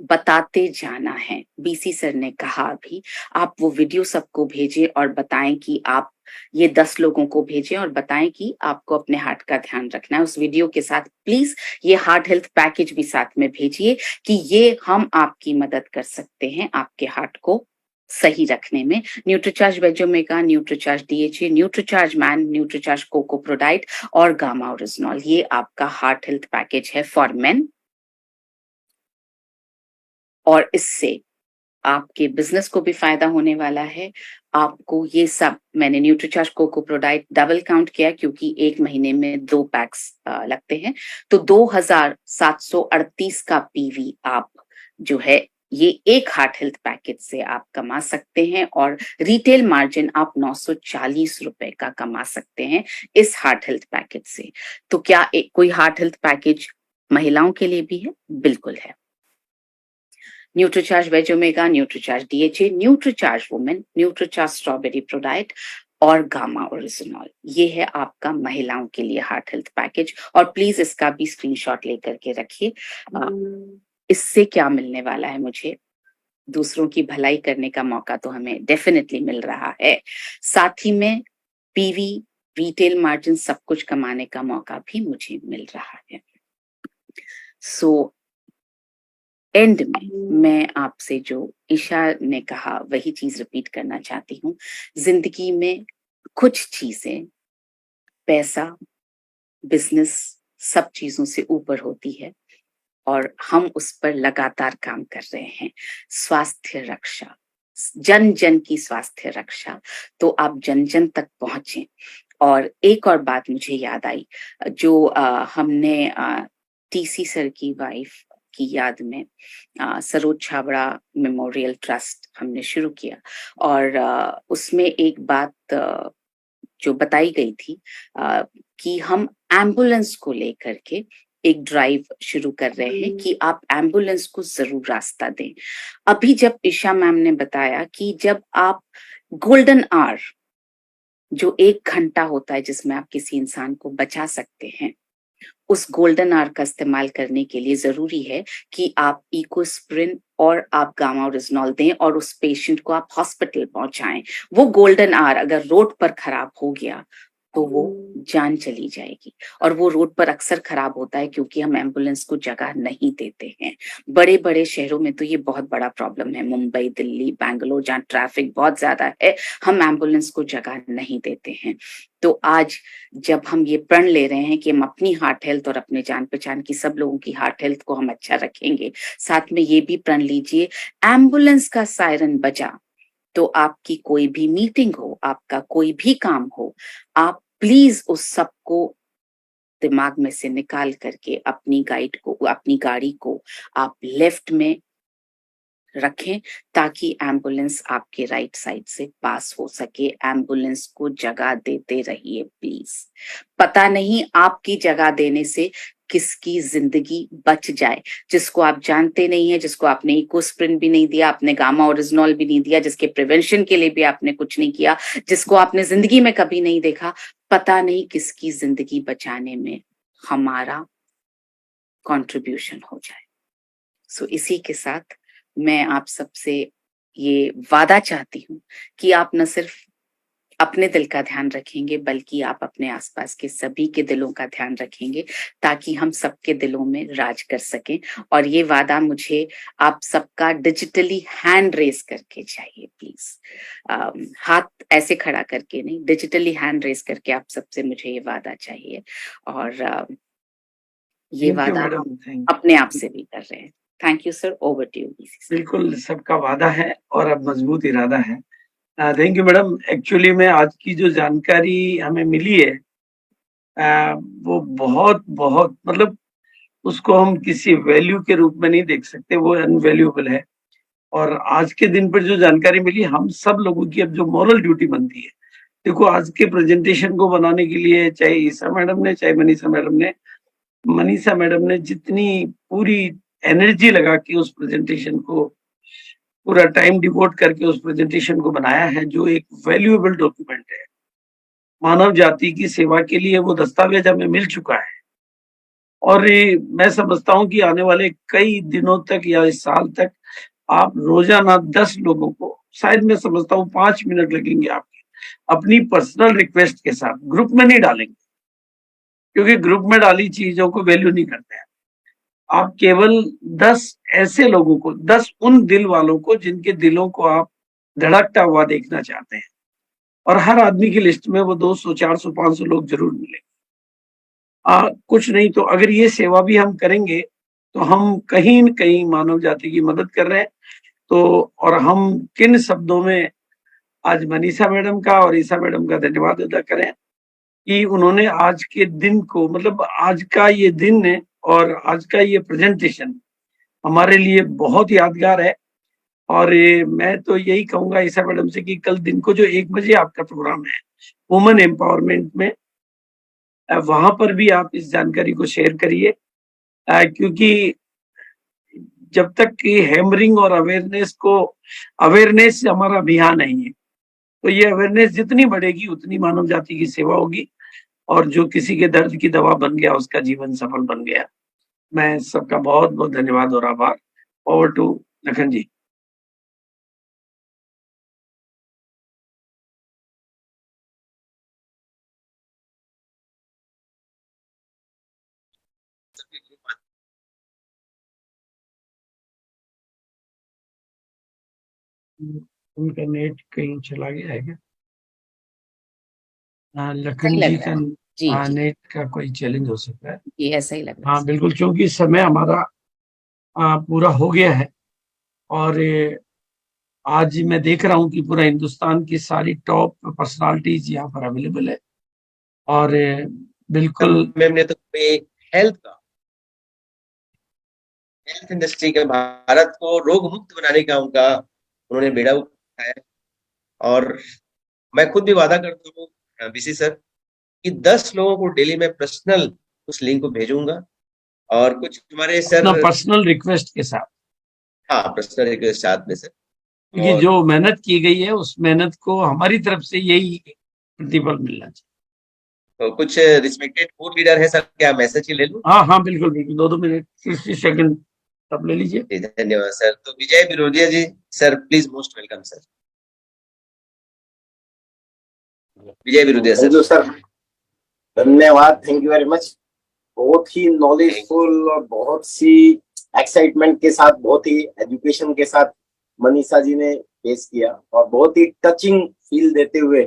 बताते जाना है। BC सर ने कहा अभी, आप वो वीडियो सबको भेजें और बताएं कि आप ये 10 लोगों को भेजें और बताएं कि आपको अपने हार्ट का ध्यान रखना है। उस वीडियो के साथ प्लीज ये हार्ट हेल्थ पैकेज भी साथ में भेजिए कि ये हम आपकी मदद कर सकते हैं आपके हार्ट को सही रखने में। Nutricharge veg omega, Nutricharge DHA, Nutricharge man, Nutricharge कोकोप्रोडाइट और गामा ओरिजिनॉल, ये आपका हार्ट हेल्थ पैकेज है फॉर मेन। और इससे आपके बिजनेस को भी फायदा होने वाला है। आपको ये सब, मैंने न्यूट्रीचार्ज कोकोप्रोडाइट डबल काउंट किया क्योंकि एक महीने में 2 पैक्स लगते हैं, तो 2738 का PV आप जो है ये एक हार्ट हेल्थ पैकेज से आप कमा सकते हैं, और रिटेल मार्जिन आप 940 रुपए का कमा सकते हैं इस हार्ट हेल्थ पैकेज से। तो क्या कोई हार्ट हेल्थ पैकेज महिलाओं के लिए भी है? बिल्कुल है। Nutricharge veg omega, Nutricharge DHA, Nutricharge women, Nutricharge strawberry प्रोडाइट और गामा ओरिजिनॉल, ये है आपका महिलाओं के लिए हार्ट हेल्थ पैकेज। और प्लीज इसका भी स्क्रीनशॉट लेकर के रखिए। इससे क्या मिलने वाला है मुझे? दूसरों की भलाई करने का मौका तो हमें डेफिनेटली मिल रहा है, साथ ही में PV, रिटेल मार्जिन, सब कुछ कमाने का मौका भी मुझे मिल रहा है। सो एंड में मैं आपसे जो ईशा ने कहा वही चीज रिपीट करना चाहती हूँ। जिंदगी में कुछ चीजें, पैसा, बिजनेस, सब चीजों से ऊपर होती है और हम उस पर लगातार काम कर रहे हैं। स्वास्थ्य रक्षा, जन जन की स्वास्थ्य रक्षा, तो आप जन जन तक पहुंचे। और एक और बात मुझे याद आई, जो हमने TC सर की वाइफ की याद में सरोज छाबड़ा मेमोरियल ट्रस्ट हमने शुरू किया, और उसमें एक बात जो बताई गई थी कि हम एम्बुलेंस को लेकर के एक ड्राइव शुरू कर रहे हैं कि आप एम्बुलेंस को जरूर रास्ता दें। अभी जब ईशा मैम ने बताया कि जब आप गोल्डन आवर, जो 1 घंटा होता है जिसमें आप किसी इंसान को बचा सकते हैं, उस गोल्डन आवर का इस्तेमाल करने के लिए जरूरी है कि आप इकोस्प्रिन और आप गामा ओरिजिनॉल दें और उस पेशेंट को आप हॉस्पिटल पहुंचाएं। वो गोल्डन आवर अगर रोड पर खराब हो गया तो वो जान चली जाएगी, और वो रोड पर अक्सर खराब होता है क्योंकि हम एम्बुलेंस को जगह नहीं देते हैं। बड़े बड़े शहरों में तो ये बहुत बड़ा प्रॉब्लम है, मुंबई, दिल्ली, बैंगलोर, जहाँ ट्रैफिक बहुत ज्यादा है, हम एम्बुलेंस को जगह नहीं देते हैं। तो आज जब हम ये प्रण ले रहे हैं कि हम अपनी हार्ट हेल्थ और अपने जान पहचान की सब लोगों की हार्ट हेल्थ को हम अच्छा रखेंगे, साथ में ये भी प्रण लीजिए, एम्बुलेंस का सायरन बजा तो आपकी कोई भी मीटिंग हो, आपका कोई भी काम हो, आप प्लीज उस सब को दिमाग में से निकाल करके अपनी गाड़ी को आप लेफ्ट में रखें ताकि एम्बुलेंस आपके राइट साइड से पास हो सके। एम्बुलेंस को जगह देते रहिए प्लीज। पता नहीं आपकी जगह देने से किसकी जिंदगी बच जाए, जिसको आप जानते नहीं है, जिसको आपने इकोस्प्रिन भी नहीं दिया, आपने गामा ओरिजिनॉल भी नहीं दिया, जिसके प्रिवेंशन के लिए भी आपने कुछ नहीं किया, जिसको आपने जिंदगी में कभी नहीं देखा। पता नहीं किसकी जिंदगी बचाने में हमारा कंट्रीब्यूशन हो जाए। सो इसी के साथ मैं आप सबसे ये वादा चाहती हूँ कि आप न सिर्फ अपने दिल का ध्यान रखेंगे बल्कि आप अपने आसपास के सभी के दिलों का ध्यान रखेंगे ताकि हम सबके दिलों में राज कर सकें। और ये वादा मुझे आप सबका डिजिटली हैंड रेस करके चाहिए प्लीज। हाथ ऐसे खड़ा करके नहीं, डिजिटली हैंड रेस करके आप सबसे मुझे ये वादा चाहिए। और ये वादा हम अपने आप से भी कर रहे हैं। Thank you sir, over to you. बिल्कुल सबका वादा है और अब मजबूत इरादा है। Thank you madam. एक्चुअली में आज की जो जानकारी हमें मिली है वो बहुत बहुत मतलब उसको हम किसी वैल्यू के रूप में नहीं देख सकते, वो अनवैल्यूएबल है। और आज के दिन पर जो जानकारी मिली, हम सब लोगों की अब जो मॉरल ड्यूटी बनती है, देखो आज के प्रेजेंटेशन को बनाने के लिए चाहे ईसा मैडम ने चाहे मनीषा मैडम ने जितनी पूरी एनर्जी लगा के उस प्रेजेंटेशन को, पूरा टाइम डिवोट करके उस प्रेजेंटेशन को बनाया है, जो एक वैल्यूएबल डॉक्यूमेंट है मानव जाति की सेवा के लिए, वो दस्तावेज हमें मिल चुका है। और मैं समझता हूं कि आने वाले कई दिनों तक या इस साल तक आप रोजाना 10 लोगों को, शायद मैं समझता हूँ 5 मिनट लगेंगे आपके, अपनी पर्सनल रिक्वेस्ट के साथ, ग्रुप में नहीं डालेंगे क्योंकि ग्रुप में डाली चीजों को वैल्यू नहीं करते हैं। आप केवल 10 ऐसे लोगों को, 10 उन दिल वालों को जिनके दिलों को आप धड़कता हुआ देखना चाहते हैं, और हर आदमी की लिस्ट में वो 200, 400, 500 लोग जरूर मिलेंगे। कुछ नहीं तो अगर ये सेवा भी हम करेंगे तो हम कहीं न कहीं मानव जाति की मदद कर रहे हैं। तो और हम किन शब्दों में आज मनीषा मैडम का और ईसा मैडम का धन्यवाद अदा करें कि उन्होंने आज के दिन को, मतलब आज का ये दिन है और आज का ये प्रेजेंटेशन हमारे लिए बहुत यादगार है। और मैं तो यही कहूंगा ईसा मैडम से कि कल दिन को जो 1 बजे आपका प्रोग्राम है वुमेन एम्पावरमेंट में, वहां पर भी आप इस जानकारी को शेयर करिए, क्योंकि जब तक कि हैमरिंग और अवेयरनेस हमारा अभियान नहीं है, तो ये अवेयरनेस जितनी बढ़ेगी उतनी मानव जाति की सेवा होगी, और जो किसी के दर्द की दवा बन गया उसका जीवन सफल बन गया। मैं सबका बहुत बहुत धन्यवाद और आभार। ओवर टू लखन जी। उनका नेट कहीं चला गया है क्या? लखन जी का नेट का कोई चैलेंज हो सकता है। ये ऐसा ही लग रहा है। हाँ बिल्कुल, क्योंकि समय हमारा पूरा हो गया है और आज मैं देख रहा हूँ कि पूरा हिंदुस्तान की सारी टॉप पर्सनालिटीज यहाँ पर अवेलेबल है। और बिल्कुल मैम ने तो हेल्थ इंडस्ट्री का, भारत को रोग मुक्त बनाने का उन्होंने बेड़ा उठाया। और मैं खुद भी वादा करता हूँ बीसी सर कि 10 लोगों को डेली में पर्सनल उस लिंक को भेजूंगा, और कुछ हमारे सर पर्सनल रिक्वेस्ट के साथ, हाँ पर्सनल रिक्वेस्ट साथ में सर, क्योंकि जो मेहनत की गई है उस मेहनत को हमारी तरफ से यही प्रतिफल मिलना चाहिए। तो कुछ रिस्पेक्टेड कोर लीडर है सर, क्या मैसेज ही ले लूं? हाँ बिल्कुल बिल्कुल, 2 मिनट 60 सेकंड तब ले लीजिए। धन्यवाद सर। तो Vijay Birodiya ji sir, please most welcome sir. Vijay Birodiya sir. धन्यवाद, थैंक यू वेरी मच। बहुत ही नॉलेजफुल और बहुत सी एक्साइटमेंट के साथ, बहुत ही एजुकेशन के साथ मनीषा जी ने पेश किया, और बहुत ही टचिंग फील देते हुए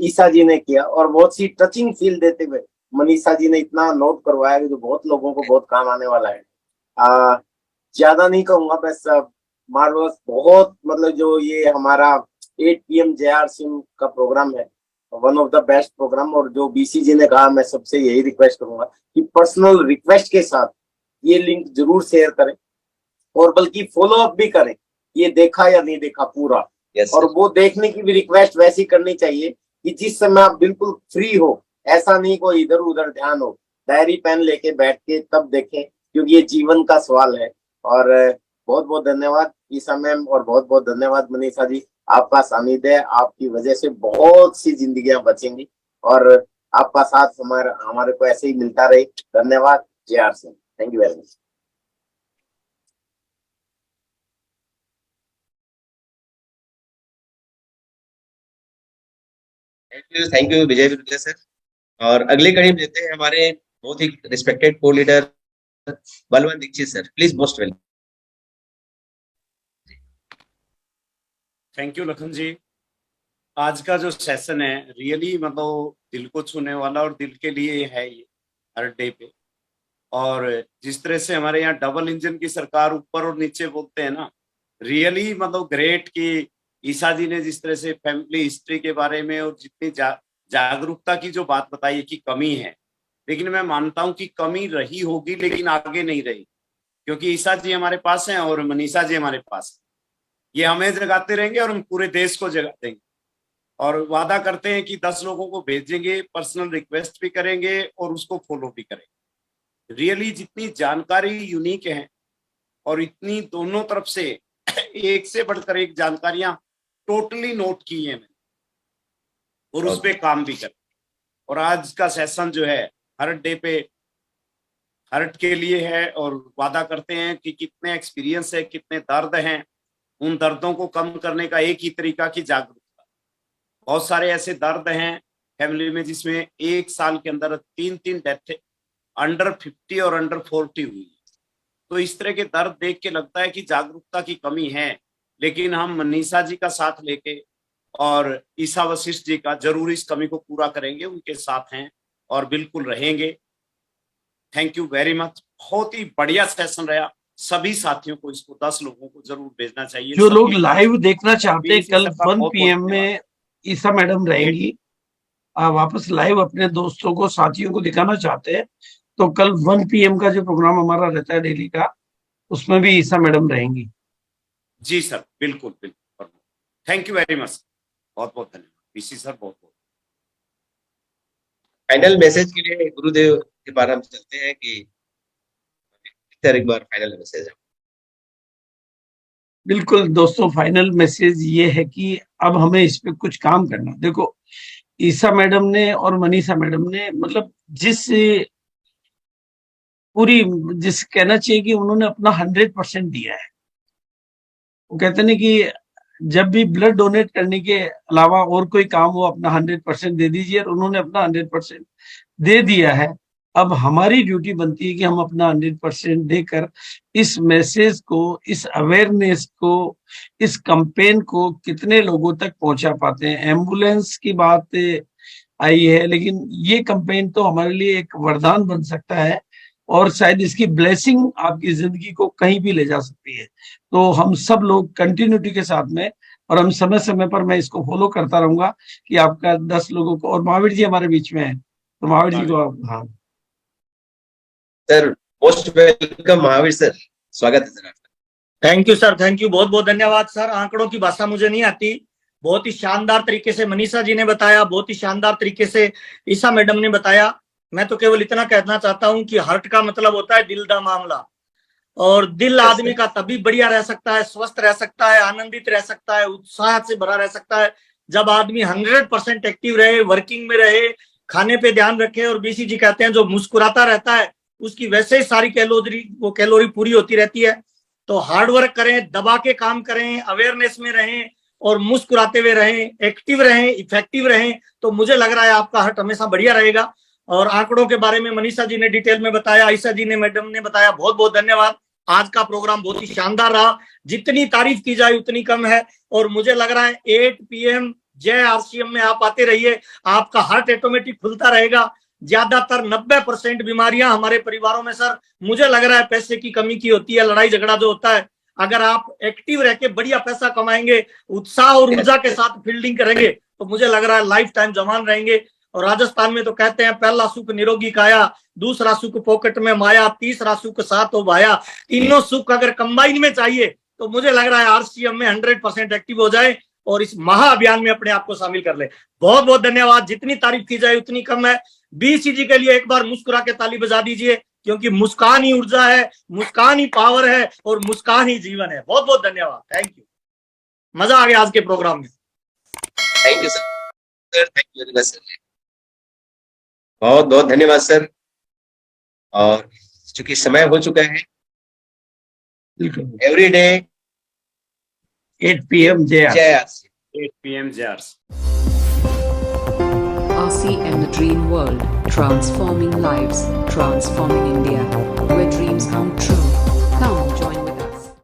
ईसा जी ने किया, और बहुत सी टचिंग फील देते हुए मनीषा जी ने इतना नोट करवाया जो बहुत लोगों को बहुत काम आने वाला है। ज्यादा नहीं कहूंगा, बस मार्वलस, बहुत मतलब जो ये हमारा 8 PM JRCM का प्रोग्राम है, one of the best programme. और जो बीसी जी ने कहा, मैं सबसे यही रिक्वेस्ट करूंगा कि पर्सनल रिक्वेस्ट के साथ ये लिंक जरूर शेयर करें, और बल्कि फॉलो अप भी करें, ये देखा या नहीं देखा पूरा। यस और वो देखने की भी रिक्वेस्ट वैसी करनी चाहिए कि जिस समय आप बिल्कुल फ्री हो, ऐसा नहीं कोई इधर उधर ध्यान हो, डायरी पेन लेके बैठ के तब देखें, क्योंकि ये जीवन का सवाल है। और बहुत बहुत धन्यवाद ईसा मैम, और बहुत बहुत धन्यवाद मनीषा जी। आपका सानिध्य, आपकी वजह से बहुत सी जिंदगियां बचेंगी, और आपका साथ हमारे को ऐसे ही मिलता रहे। धन्यवाद। JR Singh, thank you very much. Thank you Vijay Vidya sir. और अगली कड़ी में देते हैं हमारे बहुत ही respected co leader Balwant Dixit sir, please most welcome. Thank you Lakhan ji. आज का जो सेशन है रियली मतलब दिल को छूने वाला और दिल के लिए है ये हर डे पे। और जिस तरह से हमारे यहाँ डबल इंजन की सरकार ऊपर और नीचे बोलते हैं ना, रियली मतलब ग्रेट कि ईसा जी ने जिस तरह से फैमिली हिस्ट्री के बारे में और जितनी जागरूकता की जो बात बताई कि कमी है, लेकिन मैं मानता हूं कि कमी रही होगी लेकिन आगे नहीं रही, क्योंकि ईसा जी हमारे पास हैं और मनीषा जी हमारे पास हैं। ये हमें जगाते रहेंगे और हम पूरे देश को जगा देंगे। और वादा करते हैं कि 10 लोगों को भेजेंगे, पर्सनल रिक्वेस्ट भी करेंगे और उसको फॉलो भी करेंगे। रियली जितनी जानकारी यूनिक है और इतनी दोनों तरफ से एक से बढ़कर एक जानकारियां टोटली नोट की है मैंने, और उस पे काम भी कर। और आज का सेशन जो है हर्ट डे पे हर्ट के लिए है, और वादा करते हैं कि कितने एक्सपीरियंस है, कितने दर्द हैं, उन दर्दों को कम करने का एक ही तरीका की जागरूकता। बहुत सारे ऐसे दर्द हैं फैमिली में जिसमें एक साल के अंदर 3 डेथ अंडर 50 और अंडर 40 हुई। तो इस तरह के दर्द देख के लगता है कि जागरूकता की कमी है, लेकिन हम मनीषा जी का साथ लेके और ईसा वशिष्ठ जी का जरूर इस कमी को पूरा करेंगे, उनके साथ हैं और बिल्कुल रहेंगे। Thank you very much. बहुत ही बढ़िया सेशन रहा। सभी साथियों को इसको 10 लोगों को जरूर भेजना चाहिए। जो लोग लाइव देखना चाहते हैं, कल 1 PM में में ईसा मैडम रहेंगी। वापस लाइव अपने दोस्तों को, साथियों को दिखाना चाहते हैं तो कल 1 PM का जो प्रोग्राम हमारा रहता है डेली का, उसमें भी ईसा मैडम रहेंगी। जी सर, बिल्कुल बिल्कुल। थैंक यू वेरी मच, बहुत बहुत धन्यवाद पीसी सर, बहुत बहुत। फाइनल मैसेज के लिए गुरुदेव के पास हम चलते हैं कि सर एक बार फाइनल मैसेज है। बिल्कुल दोस्तों, फाइनल मैसेज ये है कि अब हमें इस पे कुछ काम करना। देखो, ईसा मैडम ने और मनीषा मैडम ने मतलब जिस कहना चाहिए कि उन्होंने अपना 100% दिया है। वो कहते हैं कि जब भी ब्लड डोनेट करने के अलावा और कोई काम हो, अपना 100% दे दीजिए, और उन्होंने अपना 100% दे दिया है। अब हमारी ड्यूटी बनती है कि हम अपना 100% देकर इस मैसेज को, इस अवेयरनेस को, इस कैंपेन को कितने लोगों तक पहुंचा पाते हैं। एम्बुलेंस की बात आई है, लेकिन ये कैंपेन तो हमारे लिए एक वरदान बन सकता है, और शायद इसकी ब्लेसिंग आपकी जिंदगी को कहीं भी ले जा सकती है। तो हम सब लोग कंटिन्यूटी के साथ में, और हम समय समय पर मैं इसको फॉलो करता रहूंगा कि आपका 10 लोगों को, और महावीर जी हमारे बीच में है, तो महावीर जी को आप। हाँ sir, most welcome Mahavir sir, स्वागत है सर आपका। Thank you sir, thank you, बहुत बहुत धन्यवाद सर। आंकड़ों की भाषा मुझे नहीं आती, बहुत ही शानदार तरीके से मनीषा जी ने बताया, बहुत ही शानदार तरीके से ईसा मैडम ने बताया। मैं तो केवल इतना कहना चाहता हूं कि हार्ट का मतलब होता है दिल का मामला, और दिल आदमी का तभी बढ़िया रह सकता है, स्वस्थ रह सकता है, आनंदित रह सकता है, उत्साह से भरा रह सकता है, जब आदमी 100% एक्टिव रहे, वर्किंग में रहे, खाने पे ध्यान रखे। और बीसी जी कहते हैं जो मुस्कुराता रहता है उसकी वैसे ही सारी कैलोरी पूरी होती रहती है। तो हार्ड वर्क करें, दबा के काम करें, अवेयरनेस में रहें और मुस्कुराते हुए रहें, एक्टिव रहें, इफेक्टिव रहें, तो मुझे लग रहा है आपका हार्ट हमेशा बढ़िया रहेगा। और आंकड़ों के बारे में मनीषा जी ने डिटेल में बताया, ईसा जी ने, मैडम ने बताया, बहुत बहुत धन्यवाद। आज का प्रोग्राम बहुत ही शानदार रहा, जितनी तारीफ की जाए उतनी कम है। और मुझे लग रहा है 8 PM जय RCM में आप आते रहिए, आपका हार्ट ऑटोमेटिक खुलता रहेगा। ज्यादातर 90% बीमारियां हमारे परिवारों में सर मुझे लग रहा है पैसे की कमी की होती है, लड़ाई झगड़ा जो होता है। अगर आप एक्टिव रह के बढ़िया पैसा कमाएंगे, उत्साह और ऊर्जा के साथ फील्डिंग करेंगे, तो मुझे लग रहा है लाइफ टाइम जवान रहेंगे। और राजस्थान में तो कहते हैं पहला सुख निरोगी काया, दूसरा सुख पॉकेट में माया, तीसरा सुख साथ हो भाया। तीनों सुख अगर कंबाइन में चाहिए तो मुझे लग रहा है आरसीएम में 100% एक्टिव हो जाए और इस महाअभियान में अपने आप को शामिल कर ले। बहुत बहुत धन्यवाद। जितनी तारीफ की जाए उतनी कम है। बीसीजी के लिए एक बार मुस्कुरा के ताली बजा दीजिए, क्योंकि मुस्कान ही ऊर्जा है, मुस्कान ही पावर है और मुस्कान ही जीवन है। बहुत बहुत धन्यवाद। Thank you. मजा आ गया आज के प्रोग्राम में। Thank you sir, thank you very much sir. बहुत बहुत धन्यवाद सर। और चूंकि समय हो चुका है, एवरी डे 8 PM जय आरसी। 8 PM जय RC. RCM, the dream world, transforming lives, transforming India, where dreams come true. Come